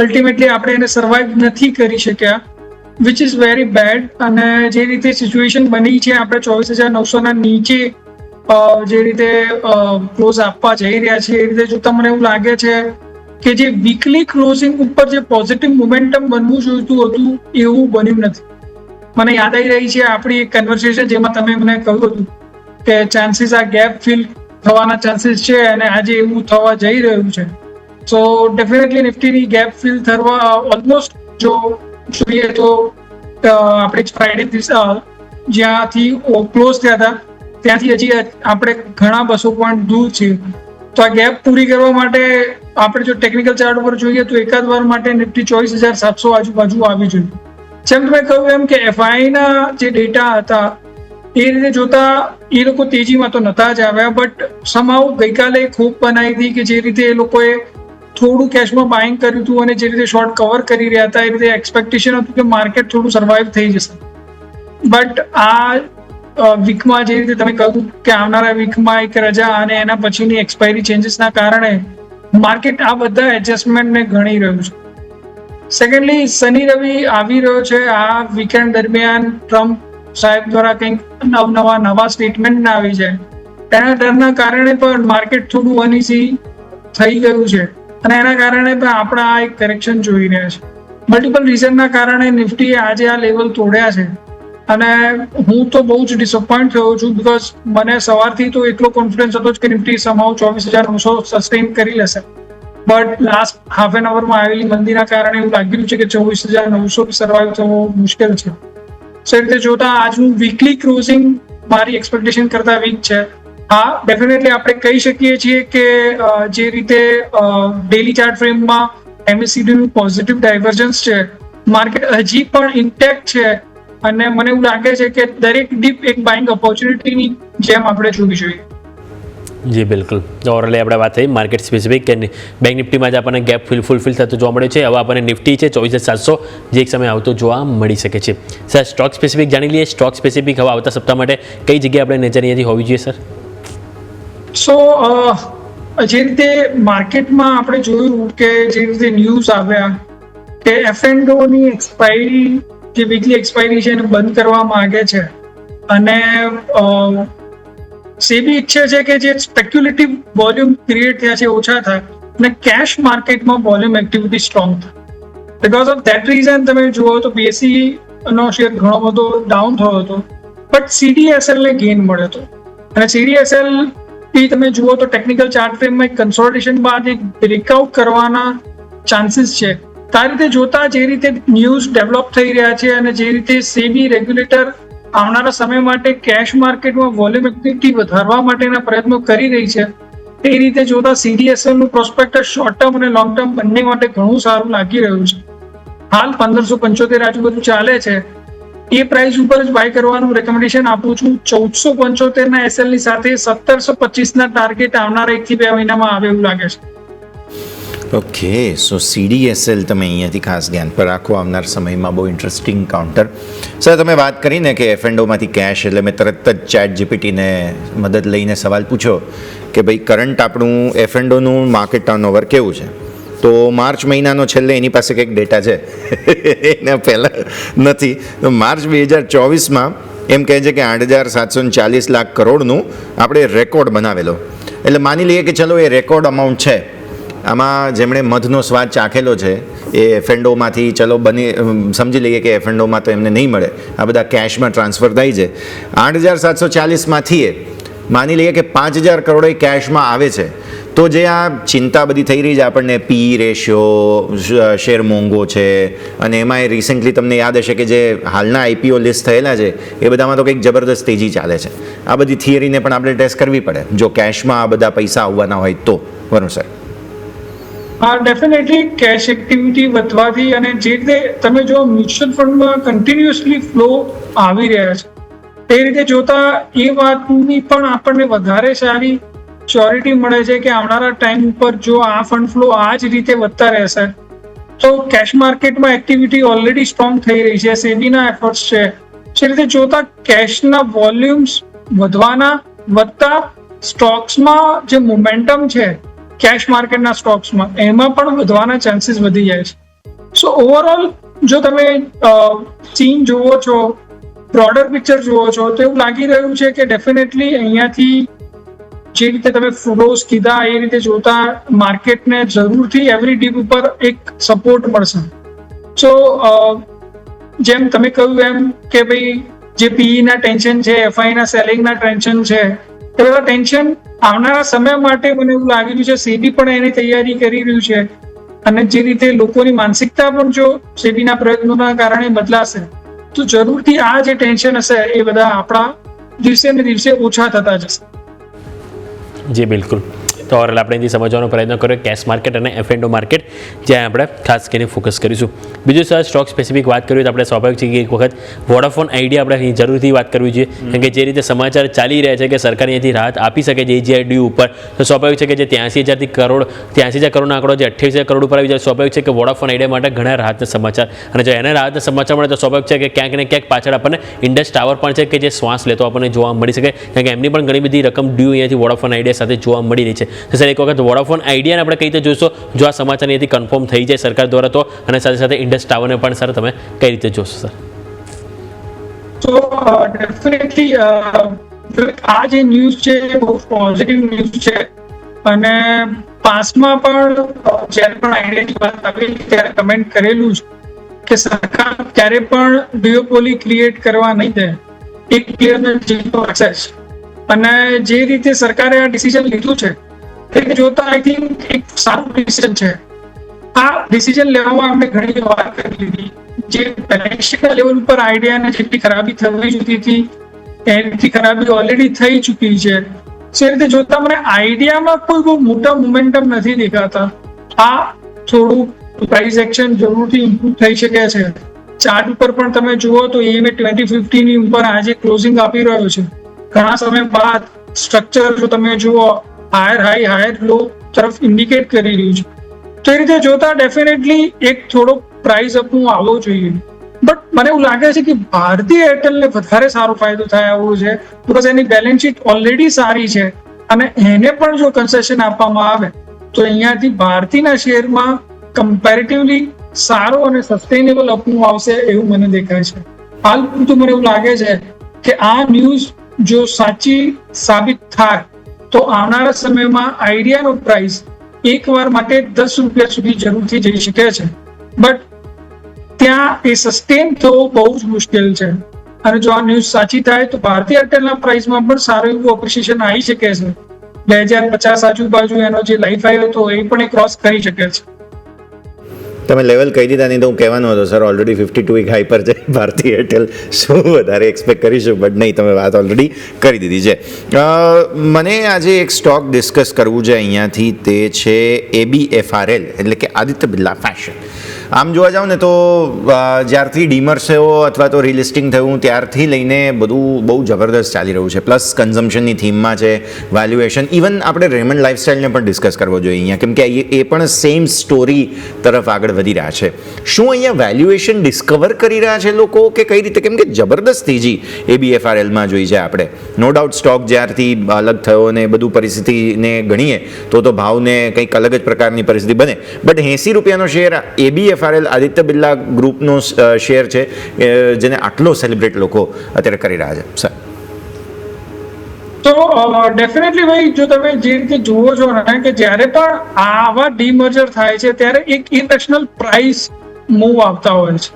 અલ્ટિમેટલી આપણે એને સર્વાઈવ નથી કરી શક્યા, વિચ ઇઝ વેરી બેડ. અને જે રીતે સિચ્યુએશન બની છે, આપણે 24,900 નીચે જે રીતે ક્લોઝ આપવા જઈ રહ્યા છે, એ રીતે જોતા મને એવું લાગે છે કે જે વીકલી ક્લોઝિંગ ઉપર જે પોઝિટિવ મોમેન્ટમ બનવું જોઈતું હતું એવું બન્યું નથી. મને યાદ આવી રહી છે આપણી એક કન્વર્સેશન, જેમાં તમે મને કહ્યું હતું કે ચાન્સીસ આ ગેપ ફિલ થવાના ચાન્સીસ છે અને આજે એવું થવા જઈ રહ્યું છે. સો ડેફિનેટલી નિફ્ટીની ગેપ ફિલ થવા ઓલમોસ્ટ જો જોઈએ તો આપણે ફ્રાઈડે જ્યાંથી ક્લોઝ થયા હતા ત્યાંથી હજી આપણે ઘણા 200 પોઈન્ટ દૂર છીએ. તો આ ગેપ પૂરી કરવા માટે આપણે જો ટેકનિકલ ચાર્ટ ઉપર જોઈએ તો એકાદ વાર માટે નિફ્ટી 24,700 આજુબાજુ આવી જોઈએ. જેમ તમે કહ્યું એમ કે FIના જે ડેટા હતા એ રીતે જોતા એ લોકો તેજીમાં તો નતા જ આવ્યા, બટ સમાવ ગઈકાલે ખૂબ બનાવી હતી કે જે રીતે એ લોકોએ થોડું કેશમાં બાઇંગ કર્યું હતું અને જે રીતે શોર્ટ કવર કરી રહ્યા હતા એ રીતે એક્સપેક્ટેશન હતું કે માર્કેટ થોડું સર્વાઈવ થઈ જશે. બટ આ વીકમાં જે રીતે તમે કહ્યું કે આવનારા વીકમાં એક રજા અને એના પછીની એક્સપાયરી ચેન્જીસના કારણે માર્કેટ આ બધા એડજસ્ટમેન્ટને ગણી રહ્યું છે. સેકન્ડલી, શનિ રવિ આવી રહ્યો છે. આ વીકેન્ડ દરમિયાન ટ્રમ્પ સાહેબ દ્વારા કંઈક નવા સ્ટેટમેન્ટ ના આવી જાય એના ડરના કારણે પણ માર્કેટ થોડું અનઇઝી થઈ ગયું છે અને એના કારણે પણ આપણે આ એક કરેક્શન જોઈ રહ્યા છે. મલ્ટિપલ રીઝનના કારણે નિફ્ટીએ આજે આ લેવલ તોડ્યા છે અને હું તો બહુ જ ડિસઅપોઇન્ટ થયો છું બીકોઝ મને સવારથી તો એટલો કોન્ફિડન્સ હતો કે નિફ્ટી સમાવ 24,900 સસ્ટેન કરી લેશે. બટ લાસ્ટ હાફ એન અવરમાં આવેલી મંદીના કારણે એવું લાગ્યું છે કે 24,900 સર્વાઈવ થવો મુશ્કેલ છે. સો એ રીતે જોતા આજનું વીકલી ક્લોઝિંગ મારી એક્સપેક્ટેશન કરતા વીક છે. હા, ડેફિનેટલી આપણે કહી શકીએ છીએ કે જે રીતે ડેલી ચાર્ટ ફ્રેમમાં MACD નું પોઝિટિવ ડાયવર્જન્સ છે, માર્કેટ હજી પણ ઇન્ટેક્ટ છે અને મને એવું લાગે છે કે દરેક ડીપ એક બાઇંગ ઓપોર્ચ્યુનિટીની જેમ આપણે જોવી જોઈએ. જી બિલકુલ. ઓવરઓલ આપણે વાત થઈ માર્કેટ સ્પેસિફિક કે બેંક નિફ્ટીમાં જ આપણને ગેપ ફૂલફિલ થતું જોવા મળે છે. હવે આપણને નિફ્ટી છે 24,700 જે એક સમય આવતો જોવા મળી શકે છે. સર, સ્ટોક સ્પેસિફિક જાણી લઈએ. સ્ટોક સ્પેસિફિક હવે આવતા સપ્તાહ માટે કઈ જગ્યાએ આપણે નજર અહીંયાથી હોવી જોઈએ સર? સો જે રીતે માર્કેટમાં આપણે જોયું કે જે રીતે ન્યૂઝ આવ્યા કે F&O ની એક્સપાયરી જે વીકલી એક્સપાયરી છે એને બંધ કરવા માંગે છે અને સેબી ઈચ્છે છે કે જે સ્પેક્યુલેટિવ વોલ્યુમ ક્રિએટ થયા છે ઓછા થાય અને કેશ માર્કેટમાં વોલ્યુમ એક્ટિવિટી સ્ટ્રોંગ થાય. બીકોઝ ઓફ ધેટ રીઝન તમે જુઓ તો BSE નો શેર ઘણો બધો ડાઉન થયો હતો બટ CDSL ને ગેઇન મળ્યો હતો અને CDSL તમે જુઓ તો ટેકનિકલ ચાર્ટ ફ્રેમમાં એક કન્સોલિડેશન બાદ એક બ્રેકઆઉટ કરવાના ચાન્સીસ છે. આ રીતે જોતા જે રીતે ન્યૂઝ ડેવલપ થઈ રહ્યા છે અને જે રીતે સેબી રેગ્યુલેટર આવનારા સમય માટે કેશ માર્કેટમાં વોલ્યુમ એક્ટિવિટી વધારવા માટેના પ્રયત્નો કરી રહી છે એ રીતે જોતા CDSL નું પ્રોસ્પેક્ટસ શોર્ટ ટર્મ અને લોંગ ટર્મ બંને માટે ઘણું સારું લાગી રહ્યું છે. હાલ 1575 આજુબાજુ ચાલે છે. એ પ્રાઇસ ઉપર જ બાય કરવાનું રેકમેન્ડેશન આપું છું. 1475 ના SL ની સાથે 1725 ના ટાર્ગેટ આવનારા 1 થી 2 મહિનામાં આવે એવું લાગે છે. ઓકે, સો CDSL તમે અહીંયાથી ખાસ ધ્યાન પર રાખો. આવનાર સમયમાં બહુ ઇન્ટરેસ્ટિંગ કાઉન્ટર. સર, તમે વાત કરીને કે F&Oમાંથી કેશ એટલે મેં તરત જ ChatGPTને મદદ લઈને સવાલ પૂછ્યો કે ભાઈ કરંટ આપણું F&Oનું માર્કેટ ટર્નઓવર કેવું છે. તો માર્ચ મહિનાનો છેલ્લે એની પાસે કંઈક ડેટા છે એના પહેલાં નથી. તો માર્ચ 2024માં એમ કહે છે કે 8,740 લાખ કરોડનું આપણે રેકોર્ડ બનાવેલો. એટલે માની લઈએ કે ચલો એ રેકોર્ડ અમાઉન્ટ છે. આમાં જેમણે મધનો સ્વાદ ચાખેલો છે એ F&Oમાંથી ચલો સમજી લઈએ કે F&Oમાં તો એમને નહીં મળે, આ બધા કેશમાં ટ્રાન્સફર થાય છે. 8,740માંથી માની લઈએ કે 5,000 કરોડ કેશમાં આવે છે તો જે આ ચિંતા બધી થઈ રહી છે આપણને, PE રેશિયો, શેર મોંઘો છે અને એમાં રિસેન્ટલી તમને યાદ હશે કે જે હાલના IPO લિસ્ટ થયેલા છે એ બધામાં તો કંઈક જબરદસ્ત તેજી ચાલે છે. આ બધી થિયરીને પણ આપણે ટેસ્ટ કરવી પડે જો કેશમાં આ બધા પૈસા આવવાના હોય તો. વરુણ સર? હા, ડેફિનેટલી કેશ એક્ટિવિટી વધવાથી અને જે રીતે તમે જો મ્યુચ્યુઅલ ફંડમાં કન્ટિન્યુઅસલી ફ્લો આવી રહ્યા છે એ રીતે જોતા એ વાતની પણ આપણને વધારે સારી શ્યોરિટી મળે છે કે આવનારા ટાઈમ ઉપર જો આ ફંડ ફ્લો આ જ રીતે વધતા રહેશે તો કેશ માર્કેટમાં એક્ટિવિટી ઓલરેડી સ્ટ્રોંગ થઈ રહી છે. સેબીના એફર્ટ્સ છે એ રીતે જોતા કેશના વોલ્યુમ્સ વધતા સ્ટોક્સમાં જે મોમેન્ટમ છે કેશ માર્કેટના સ્ટોક્સમાં એમાં પણ વધવાના ચાન્સીસ વધી જાય છે. સો ઓવરઓલ જો તમે સીન જુઓ છો, બ્રોડર પિક્ચર જુઓ છો તો એવું લાગી રહ્યું છે કે ડેફિનેટલી અહીંયાથી જે રીતે તમે ફ્લોઝ કીધા એ રીતે જોતા માર્કેટને જરૂરથી એવરી ડીપ ઉપર એક સપોર્ટ મળશે. સો જેમ તમે કહ્યું એમ કે ભાઈ જે PE ના ટેન્શન છે, FI ના સેલિંગના ટેન્શન છે, એ બધા ટેન્શન આવનારા સમય માટે મને એવું લાગી રહ્યું છે સેબી પણ એની તૈયારી કરી રહ્યું છે અને જે રીતે લોકોની માનસિકતા પણ જો સેબીના પ્રયત્નોના કારણે બદલાશે તો જરૂરથી આ જે ટેન્શન હશે એ બધા આપણા દિવસે ને દિવસે ઓછા થતા જશે. જી બિલકુલ. તો ઓવરઓલ આપણે અહીંથી સમજવાનો પ્રયત્ન કર્યો કેશ માર્કેટ અને F&O માર્કેટ, જ્યાં આપણે ખાસ કરીને ફોકસ કરીશું. બીજું સર સ્ટોક સ્પેસિફિક વાત કરીએ તો આપણે સ્વાભાવિક છે કે એક વખત વોડાફોન આઈડિયા આપણે અહીં જરૂરથી વાત કરવી જોઈએ, કારણ કે જે રીતે સમાચાર ચાલી રહ્યા છે કે સરકાર અહીંયાથી રાહત આપી શકે છે AGIDU ઉપર, તો સ્વાભાવિક છે કે જે 83,000 કરોડનો આંકડો જે 28,000 કરોડ ઉપર આવી જાય, સ્વાભાવિક છે કે વોડાફોન આઈડિયા માટે ઘણા રાહતના સમાચાર, અને જો એને રાહતના સમાચાર મળે તો સ્વાભાવિક છે કે ક્યાંક ને ક્યાંક પાછળ આપણને ઇન્ડસ ટાવર પણ છે કે જે શ્વાસ લેતો આપણને જોવા મળી શકે, કારણ કે એમની પણ ઘણી બધી રકમ ડ્યુ અહીંયાથી વોડાફોન આઈડિયા સાથે જોવા મળી રહી છે. તો સર એક વખત વોડાફોન આઈડિયાને આપણે કઈ રીતે જોશો જો આ સમાચાર અહીંયાથી કન્ફર્મ થઈ જાય સરકાર દ્વારા, તો અને સાથે સાથે ઇન્ડસ ટાવરને પણ સર તમે કઈ રીતે જોશો સર? તો ડેફિનેટલી આ જે ન્યૂઝ છે એ બહુ પોઝિટિવ ન્યૂઝ છે, અને પાસ્ટમાં પણ જ્યારે પણ આઈડિયાની વાત આવી ત્યારે કમેન્ટ કરેલું છે કે સરકાર ક્યારે પણ ડ્યુઓપોલી ક્રિએટ કરવા નહીં દે, એક ક્લિયર એક્સેસ. અને જે રીતે સરકારે આ ડિસિઝન લીધું છે એ જોતા આઈ થિંક એક સારું ડિસિઝન છે. આ ડિસિઝન લેવામાં આપણે ઘણી વાર કરી લીધી, જે બેલેન્સ શીટના લેવલ ઉપર આઈડિયાને જેટલી ખરાબી થવી જોઈતી હતી એની ખરાબી ઓલરેડી થઈ ચૂકી છે. એ રીતે જોતા મને આઈડિયામાં કોઈ બહુ મોટા મોમેન્ટમ નથી દેખાતા. આ થોડું પ્રાઇસ એક્શન જરૂરથી ઇમ્પ્રુવ થઈ શકે છે. ચાર્ટ ઉપર પણ તમે જુઓ તો EMA 2050 ની ઉપર આજે ક્લોઝિંગ આપી રહ્યો છે. ઘણા સમય બાદ સ્ટ્રક્ચર જો તમે જુઓ હાયર હાઈ હાયર લો તરફ ઇન્ડિકેટ કરી રહ્યું છે. તો એ રીતે જોતા ડેફિનેટલી એક થોડો પ્રાઇસ અપનું આવવો જોઈએ. બટ મને એવું લાગે છે કે ભારતીય એરટેલને વધારે સારો ફાયદો થાય એવું છે, because any balance sheet already સારી છે, અને એને પણ જો કન્સેશન આપવામાં આવે તો અહીંયાથી ભારતીયના શેરમાં કમ્પેરેટિવલી સારો અને સસ્ટેનેબલ અપનું આવશે એવું મને દેખાય છે. હાલ પૂરતું મને એવું લાગે છે કે આ ન્યૂઝ જો સાચી સાબિત થાય તો આવનારા સમયમાં આઈડિયાનો પ્રાઇસ એકવાર માટે 10 રૂપિયા સુધી જરૂરથી જઈ શકે છે. બટ ત્યાં એ સસ્ટેન થવો બહુ જ મુશ્કેલ છે, અને જો આ ન્યૂઝ સાચી થાય તો ભારતીય એરટેલના પ્રાઇસમાં પણ સારું એવું એપ્રિસિએશન આવી શકે છે. 2050 આજુબાજુ એનો જે લાઈફ આવ્યો હતો એ પણ એ ક્રોસ કરી શકે છે. તમે લેવલ કહી દીધા, નહીં તો હું કહેવાનો હતો સર ઓલરેડી 52 વીક હાઈ પર છે ભારતીય એરટેલ, શું વધારે એક્સપેક્ટ કરીશું, બટ નહીં, તમે વાત ઓલરેડી કરી દીધી છે. મને આજે એક સ્ટોક ડિસ્કસ કરવું છે અહીંયાથી, તે છે ABFRL એટલે કે આદિત્ય બિરલા ફેશન. આમ જોવા જાવ ને તો જ્યારથી ડીમર્સ થયો અથવા તો રિલિસ્ટિંગ થયું ત્યારથી લઈને બધું બહુ જબરદસ્ત ચાલી રહ્યું છે. પ્લસ કન્ઝમ્પશનની થીમમાં છે, વેલ્યુએશન, ઇવન આપણે રેમન્ડ લાઇફસ્ટાઇલને પણ ડિસ્કસ કરવો જોઈએ અહીંયા, કેમ કે એ પણ સેમ સ્ટોરી તરફ આગળ વધી રહ્યા છે. શું અહીંયા વેલ્યુએશન ડિસ્કવર કરી રહ્યા છે લોકો કે કઈ રીતે? કેમ કે જબરદસ્ત તેજી ABFRLમાં જોઈ છે આપણે. નો ડાઉટ સ્ટોક જ્યારથી અલગ થયો ને બધું પરિસ્થિતિને ગણીએ તો ભાવને કંઈક અલગ જ પ્રકારની પરિસ્થિતિ બને, બટ 80 રૂપિયાનો શેર ABFRL આદિત્ય બિરલા ગ્રુપનો શેર છે જેને આટલો સેલિબ્રેટ લોકો અત્યારે કરી રહ્યા છે સર. તો ડેફિનેટલી ભાઈ, જો તમે જે રીતે જુઓ છો ને કે જ્યારે પણ આવા ડીમર્જર થાય છે ત્યારે એક ઇરેશનલ પ્રાઇસ મૂવ આવતા હોય છે.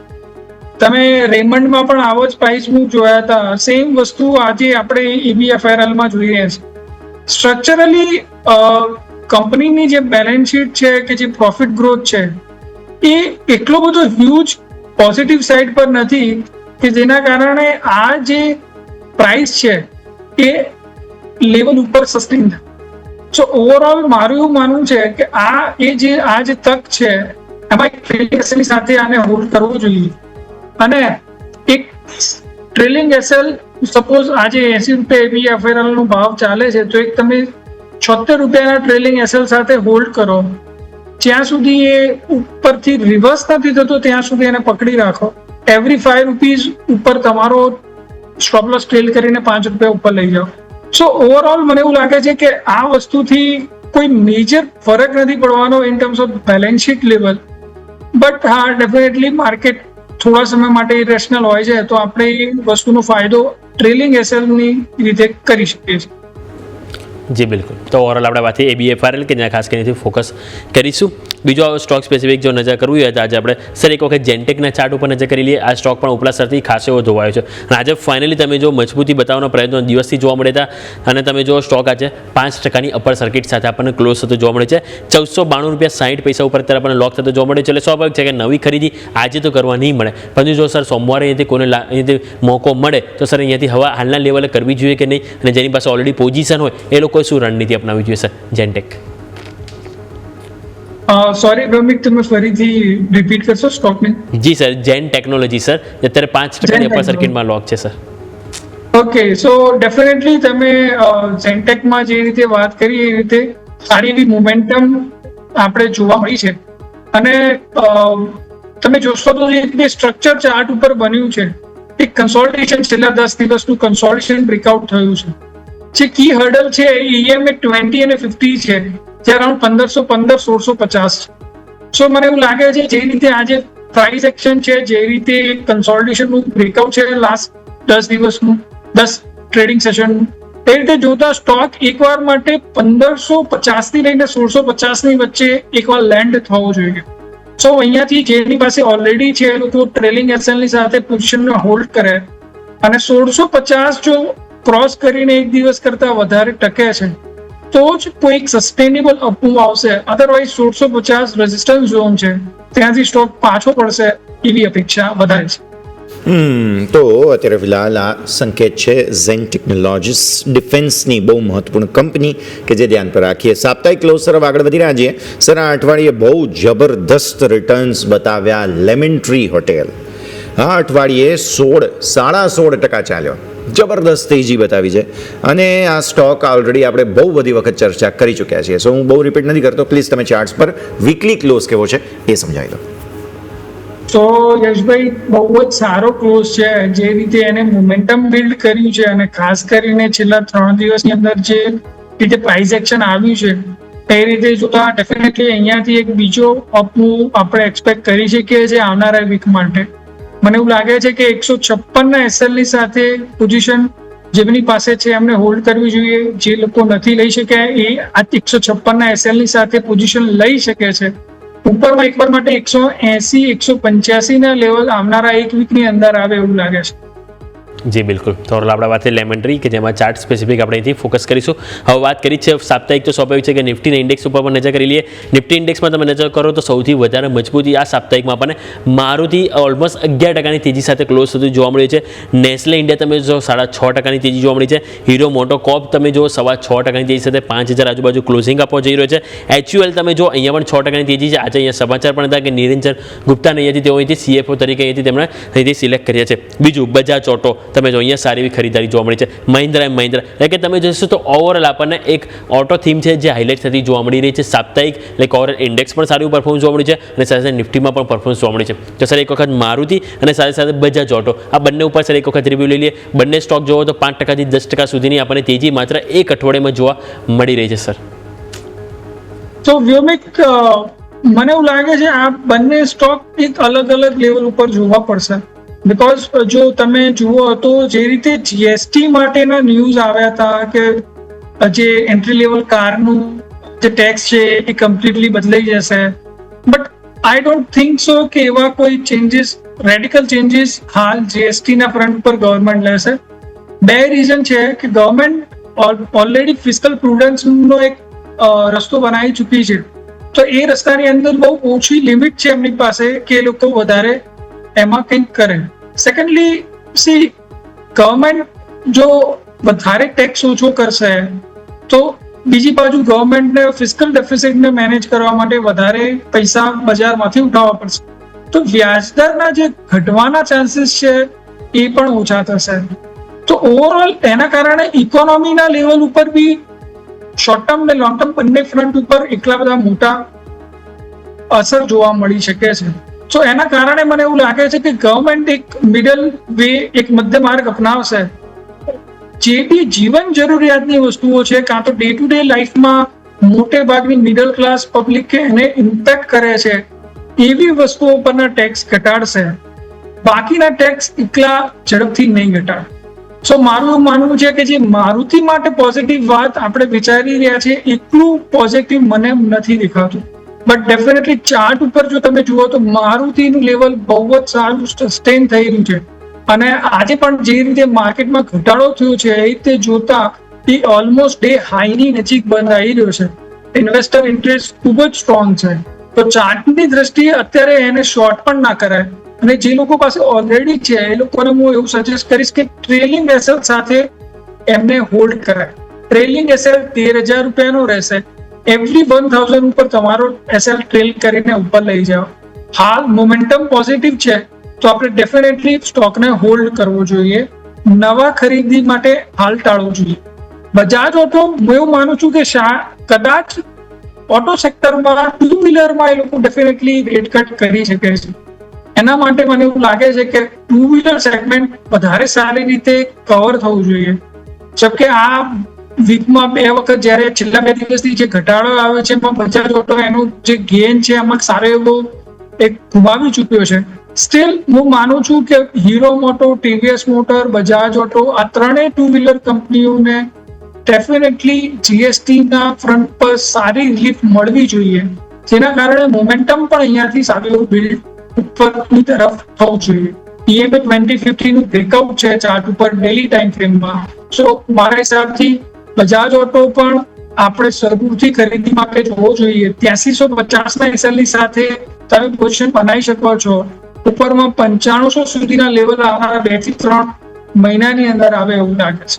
તમે રેમન્ડમાં પણ આવો જ પ્રાઇસ મૂવ જોયા હતા. સેમ વસ્તુ આજે આપણે ABFRLમાં જોઈ રહ્યા છીએ. સ્ટ્રક્ચરલી કંપનીની જે બેલેન્સ શીટ છે કે જે પ્રોફિટ ગ્રોથ છે એ એટલો બધો હ્યુજ પોઝિટિવ સાઈડ પર નથી કે જેના કારણે આ જે પ્રાઇસ છે એ લેવલ ઉપર સસ્ટેન થાય. સો ઓવરઓલ મારું એવું માનવું છે કે આ જે તક છે એમાં એક ટ્રેલિંગ એસએલ સાથે આને હોલ્ડ કરવો જોઈએ, અને એક ટ્રેલિંગ એસએલ સપોઝ આજે 80 રૂપિયા ABFRL નો ભાવ ચાલે છે તો એક તમે 76 રૂપિયાના ટ્રેલિંગ એસએલ સાથે હોલ્ડ કરો. જ્યાં સુધી એ ઉપરથી રિવર્સ નથી થતો ત્યાં સુધી એને પકડી રાખો. એવરી 5 રૂપીઝ ઉપર તમારો સ્ટોપ લોસ ટ્રેલ કરીને 5 રૂપિયા ઉપર લઈ જાઓ. સો ઓવરઓલ મને એવું લાગે છે કે આ વસ્તુથી કોઈ મેજર ફરક નથી પડવાનો in terms of balance sheet level. But હા, ડેફિનેટલી માર્કેટ થોડા સમય માટે ઇરેશનલ હોય છે તો આપણે એ વસ્તુનો ફાયદો ટ્રેલિંગ એસએલની રીતે કરી શકીએ છીએ. જી બિલકુલ. તો ઓવરઓલ આપણે વાત ABFRL કે જ્યાં ખાસ કરીને ફોકસ કરીશું. બીજો સ્ટોક સ્પેસિફિક જો નજર કરવી હોય તો આજે આપણે સર એક વખત જેન્ટેકના ચાર્ટ ઉપર નજર કરી લઈએ. આ સ્ટોક પણ ઉપલા સ્તરથી ખાસો એવો ધોવાયો છે, અને આજે ફાઇનલી તમે જો મજબૂતી બતાવવાનો પ્રયત્ન દિવસથી જોવા મળે હતા, અને તમે જો સ્ટોક આજે 5% અપર સર્કિટ સાથે આપણને ક્લોઝ થતો જોવા મળે છે. 1492 રૂપિયા 60 પૈસા ઉપર અત્યારે આપણને લોક થતો જોવા મળે છે. એટલે સ્વાભાવિક છે કે નવી ખરીદી આજે તો કરવા નહીં મળે, પરંતુ જો સર સોમવારે અહીંયાથી કોઈને અહીંયાથી મોકો મળે તો સર અહીંયાથી હવા હાલના લેવલે કરવી જોઈએ કે નહીં, અને જેની પાસે ઓલરેડી પોઝિશન હોય એ લોકો લોકોએ શું રણનીતિ અપનાવવી જોઈએ સર જેનટેક? સોરી ભૌમિક, તમે ફરીથી રિપીટ કરશો સ્ટોકને? જી સર, જેન ટેકનોલોજી સર, અત્યારે 5% અપર સર્કિટમાં લોક છે સર. ઓકે, સો ડેફિનેટલી તમે જેનટેકમાં જે રીતે વાત કરી એ રીતે સારી એવી મોમેન્ટમ આપણે જોવા મળી છે. અને તમે જોશો તો જે રીતે સ્ટ્રક્ચર ચાર્ટ ઉપર બન્યું છે, એક કન્સોલિડેશન છેલ્લા 10 દિવસનું કન્સોલિડેશન બ્રેકઆઉટ થયું છે. જે કી હર્ડલ છે એ EMA 20 અને 50 છે, જે અરાઉન્ડ 1515 1650 છે. સો મને એવું લાગે છે જે રીતે આજે પ્રાઇસ એક્શન છે, જે રીતે કન્સોલિડેશનનું બ્રેકઆઉટ છે લાસ્ટ 10 દિવસનું 10 ટ્રેડિંગ સેશનનું, એ રીતે જોતા સ્ટોક એકવાર માટે 1550 થી લઈને 1650 ની વચ્ચે એકવાર લેન્ડ થવો જોઈએ. સો અહીંયાથી જેની પાસે ઓલરેડી છે એ લોકો ટ્રેલિંગ એસએલ ની સાથે પોઝિશનને હોલ્ડ કરે અને 1650 જો ક્રોસ કરીને એક દિવસ કરતા વધારે ટકે છે તો જ કોઈ સસ્ટેનેબલ અપમૂવ આવશે. અધરવાઇઝ 1650 રેઝિસ્ટન્સ ઝોન છે, ત્યાંથી સ્ટોક પાછો પડશે એવી અપેક્ષા વધારે છે. તો અત્યારે ફિલહાલ આ સંકેત છે ઝેન ટેકનોલોજીસ, ડિફેન્સની બહુ મહત્વપૂર્ણ કંપની કે જે ધ્યાન પર રાખીએ. સાપ્તાહિક ક્લોઝ તરફ આગળ વધી રહ્યા છીએ. સર, આ અઠવાડિયે બહુ જબરદસ્ત રિટર્ન્સ બતાવ્યા લેમન ટ્રી હોટેલ. આ અઠવાડિયે 16.5% ચાલ્યો, જબરદસ્ત તેજી બતાવી છે. અને આ સ્ટોક ઓલરેડી આપણે બહુ બધી વખત ચર્ચા કરી ચૂક્યા છીએ, સો હું બહુ રિપીટ નથી કરતો. પ્લીઝ તમે ચાર્ટ્સ પર વીકલી ક્લોઝ કેવો છે એ સમજાવી દો. તો યશભાઈ, બહુ જ સારો ક્લોઝ છે. જે રીતે એને મોમેન્ટમ બિલ્ડ કર્યું છે અને ખાસ કરીને છેલ્લા 3 દિવસની અંદર જે રીતે પ્રાઇસ એક્શન આવ્યું છે એ રીતે જોતા ડેફિનેટલી અહીંયાથી એક બીજો અપમૂવ આપણે એક્સપેક્ટ કરી શકીએ છીએ આવનારા વીક માટે. મને એવું લાગે છે કે 156 એસએલ ની સાથે પોઝિશન જેમની પાસે છે એમને હોલ્ડ કરવી જોઈએ. જે લોકો નથી લઈ શક્યા એ આ 156 એસએલ ની સાથે પોઝિશન લઈ શકે છે. ઉપરમાં એકવાર માટે 180 185 ના લેવલ આવનારા એક વીકની અંદર આવે એવું લાગે છે. જી બિલકુલ. તો આપણે વાત કરી લેમન ટ્રી કે જેમાં ચાર્ટ સ્પેસિફિક આપણે અહીંથી ફોકસ કરીશું. હવે વાત કરી છે સાપ્તાહિક, તો સ્વાભાવિક છે કે નિફ્ટીના ઇન્ડેક્સ ઉપર પણ નજર કરી લઈએ. નિફ્ટી ઇન્ડેક્સમાં તમે નજર કરો તો સૌથી વધારે મજબૂતી આ સાપ્તાહિકમાં આપણને મારુતિ ઓલમોસ્ટ 11% તેજી સાથે ક્લોઝ થતું જોવા મળ્યું છે. નેસ્લે ઇન્ડિયા તમે જો 6.5% તેજી જોવા મળી છે. હીરો મોટોકોર્પ તમે જો 6.25% તેજી સાથે 5000 આજુબાજુ ક્લોઝિંગ આપવા જઈ રહ્યો છે. HUL તમે જો અહીંયા પણ 6% તેજી છે. આજે અહીંયા સમાચાર પણ હતા કે નિરંજન ગુપ્તા અહીંયાથી તેઓ અહીંથી CFO તરીકે અહીંથી તેમણે અહીંથી સિલેક્ટ કર્યા છે. બીજું બજાજ ઓટો તમે જો અહીંયા સારી એવી ખરીદારી જોવા મળી છે. મહિન્દ્રા એન્ડ મહિન્દ્રા, એટલે કે તમે જોશો તો ઓવરઓલ આપણને એક ઓટો થીમ છે જે હાઇલાઇટ થતી જોવા મળી રહી છે સાપ્તાહિક. લાઈક ઓવરઓલ ઇન્ડેક્સ પણ સારું પરફોર્મન્સ જોવા મળ્યું છે અને સાથે સાથે નિફ્ટીમાં પણ પરફોર્મન્સ જોવા મળી છે. તો સર એક વખત મારુતિ અને સાથે સાથે બજાજ ઓટો, આ બંને ઉપર સર એક વખત રિવ્યૂ લઈ લઈએ. બંને સ્ટોક જોવો તો 5% થી 10% સુધીની આપણને તેજી માત્ર એક અઠવાડિયામાં જોવા મળી રહી છે સર. તો વ્યોમિક, મને એવું લાગે છે આ બંને સ્ટોક એક અલગ અલગ લેવલ ઉપર જોવા પડશે. બીકોઝ જો તમે જુઓ તો જે રીતે જીએસટી માટેના ન્યૂઝ આવ્યા હતા કે જે એન્ટ્રી લેવલ કારનું જે ટેક્સ છે એ કમ્પ્લીટલી બદલાઈ જશે, but I don't think so કે એવા કોઈ ચેન્જીસ, રેડિકલ ચેન્જીસ હાલ જીએસટીના ફ્રન્ટ પર ગવર્મેન્ટ લેશે. બે રીઝન છે કે ગવર્મેન્ટ ઓલરેડી ફિસ્કલ પ્રુડન્સનો એક રસ્તો બનાવી ચૂકી છે. તો એ રસ્તાની અંદર બહુ ઓછી લિમિટ છે એમની પાસે કે એ લોકો વધારે એમાં કંઈક કરે. સેકન્ડલી, સી ગવર્મેન્ટ જો વધારે ટેક્સ ઓછો કરશે તો બીજી બાજુ ગવર્મેન્ટને ફિસ્કલ ડેફિસિટને મેનેજ કરવા માટે વધારે પૈસા બજારમાંથી ઉઠાવવા પડશે. તો વ્યાજદરના જે ઘટવાના ચાન્સીસ છે એ પણ ઓછા થશે. તો ઓવરઓલ એના કારણે ઇકોનોમીના લેવલ ઉપર બી શોર્ટ ટર્મ ને લોંગ ટર્મ બંને ફ્રન્ટ ઉપર એટલા બધા મોટા અસર જોવા મળી શકે છે. તો એના કારણે મને એવું લાગે છે કે ગવર્મેન્ટ એક મિડલ વે, એક મધ્ય માર્ગ અપનાવશે. જે બી જીવન જરૂરિયાતની વસ્તુઓ છે, કાં તો ડે ટુ ડે લાઈફમાં મોટે ભાગની મિડલ ક્લાસ પબ્લિક એને ઇમ્પેક્ટ કરે છે એવી વસ્તુઓ પરના ટેક્સ ઘટાડશે. બાકીના ટેક્સ એટલા ઝડપથી નહીં ઘટાડે. સો મારું એવું માનવું છે કે જે મારુતિ માટે પોઝિટિવ વાત આપણે વિચારી રહ્યા છીએ એટલું પોઝિટિવ મને નથી દેખાતું. બટ ડેફિનેટલી ચાર્ટ ઉપર જો તમે જુઓ તો મારુતિનું લેવલ બહુ જ સારું સસ્ટેન થઈ રહ્યું છે. અને આજે પણ જે રીતે માર્કેટમાં ઘટાડો થયો છે એ રીતે જોતા એ ઓલમોસ્ટ ડે હાઈની નજીક બંધ આવી રહ્યો છે. ઇન્વેસ્ટર ઇન્ટરેસ્ટ ખૂબ જ સ્ટ્રોંગ છે. તો ચાર્ટની દ્રષ્ટિએ અત્યારે એને શોર્ટ પણ ના કરાય. અને જે લોકો પાસે ઓલરેડી છે એ લોકોને હું એવું સજેસ્ટ કરીશ કે ટ્રેલિંગ એસેટ સાથે એમને હોલ્ડ કરાય. ટ્રેલિંગ એસએલ 13,000 રૂપિયાનો રહેશે. એવરી 1,000 ઉપર તમારો એસએલ ટ્રેલ કરીને ઉપર લઈ જાઓ. હાલ મોમેન્ટમ પોઝિટિવ છે તો આપણે ડેફિનેટલી સ્ટોકને હોલ્ડ કરવો જોઈએ. નવા ખરીદી માટે હાલ ટાળવું જોઈએ. બજાજ ઓટો હું એવું માનું છું કે કદાચ ઓટો સેક્ટરમાં 2 વ્હીલરમાં એ લોકો ડેફિનેટલી રેટ કટ કરી શકે છે. એના માટે મને એવું લાગે છે કે 2 વ્હીલર સેગમેન્ટ વધારે સારી રીતે કવર થવું જોઈએ. જબકે આ વીકમાં 2 વખત જ્યારે છેલ્લા 2 દિવસથી જે ઘટાડો આવે છે એમાં બજાજ ઓટો એનું જે ગેઇન છે એમાં સારો એવો એક ગુમાવી ચૂક્યો છે. સ્ટીલ હું માનું છું કે હીરો મોટો, ટીવીએસ મોટર, બજાજ ઓટો આ ત્રણેય 2 વ્હીલર કંપનીઓને ડેફિનેટલી જીએસટી ના ફ્રન્ટ પર સારી રિલીફ મળવી જોઈએ, જેના કારણે મોમેન્ટમ પણ અહીંયાથી સારું એવું બિલ્ડ ઉપરની તરફ થવું જોઈએ. EMA 2050 નું બ્રેકઆઉટ છે ચાર્ટ ઉપર ડેલી ટાઈમ ફ્રેમમાં. સો મારા હિસાબથી બજાજ ઓટો પણ આપણે શરૂથી ખરીદી માટે જોવો જોઈએ. 8350 ના એસએલ ની સાથે તમે પોઝિશન બનાવી શકો છો. ઉપરમાં 9500 સુધીના લેવલ આવનારા 2 થી 3 મહિનાની અંદર આવે એવું લાગે છે.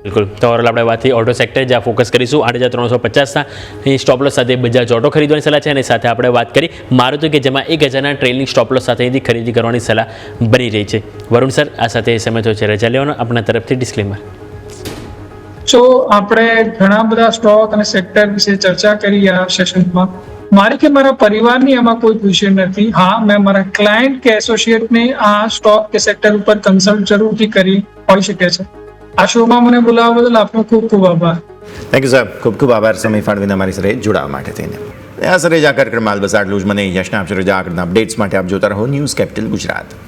બિલકુલ. તો ઓવરઓલ આપણે વાતથી ઓટો સેક્ટર જ્યાં ફોકસ કરીશું 8,350ના સ્ટોપલોસ સાથે બજાજ ઓટો ખરીદવાની સલાહ છે અને સાથે આપણે વાત કરી મારુતિ કે જેમાં 1,000ના ટ્રેલિંગ સ્ટોપલોસ સાથેથી ખરીદી કરવાની સલાહ બની રહી છે. વરુણ સર આ સાથે સમય થયો છે રજા લેવાનો આપણા તરફથી ડિસ્ક્લેમર. તો આપણે ઘણા બધા સ્ટોક અને સેક્ટર વિશે ચર્ચા કરી આ સેશનમાં. મારી કે મારા પરિવારની એમાં કોઈ વિષય નથી. હા, મેં મારા ક્લાયન્ટ કે એસોસિએટને આ સ્ટોક કે સેક્ટર ઉપર કન્સલ્ટ જરૂરથી કરી હોઈ શકે છે. આ શોમાં મને બોલાવવા બદલ આપનો ખૂબ ખૂબ આભાર. થેન્ક યુ સર, ખૂબ ખૂબ આભાર સમય ફાળવીને અમારી સાથે જોડાવા માટે થઈને. આ સર આ કાર્યક્રમમાં બસ આટલું જ. મને યશના આપશે રજા. આગળના અપડેટ્સ માટે આપ જોતા રહો news capital Gujarat.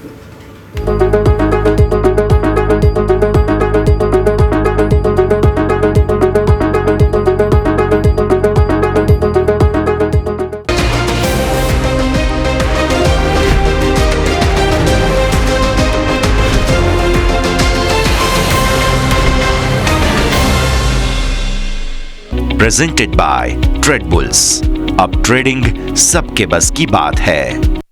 Presented by trade bulls. अब ट्रेडिंग सबके बस की बात है।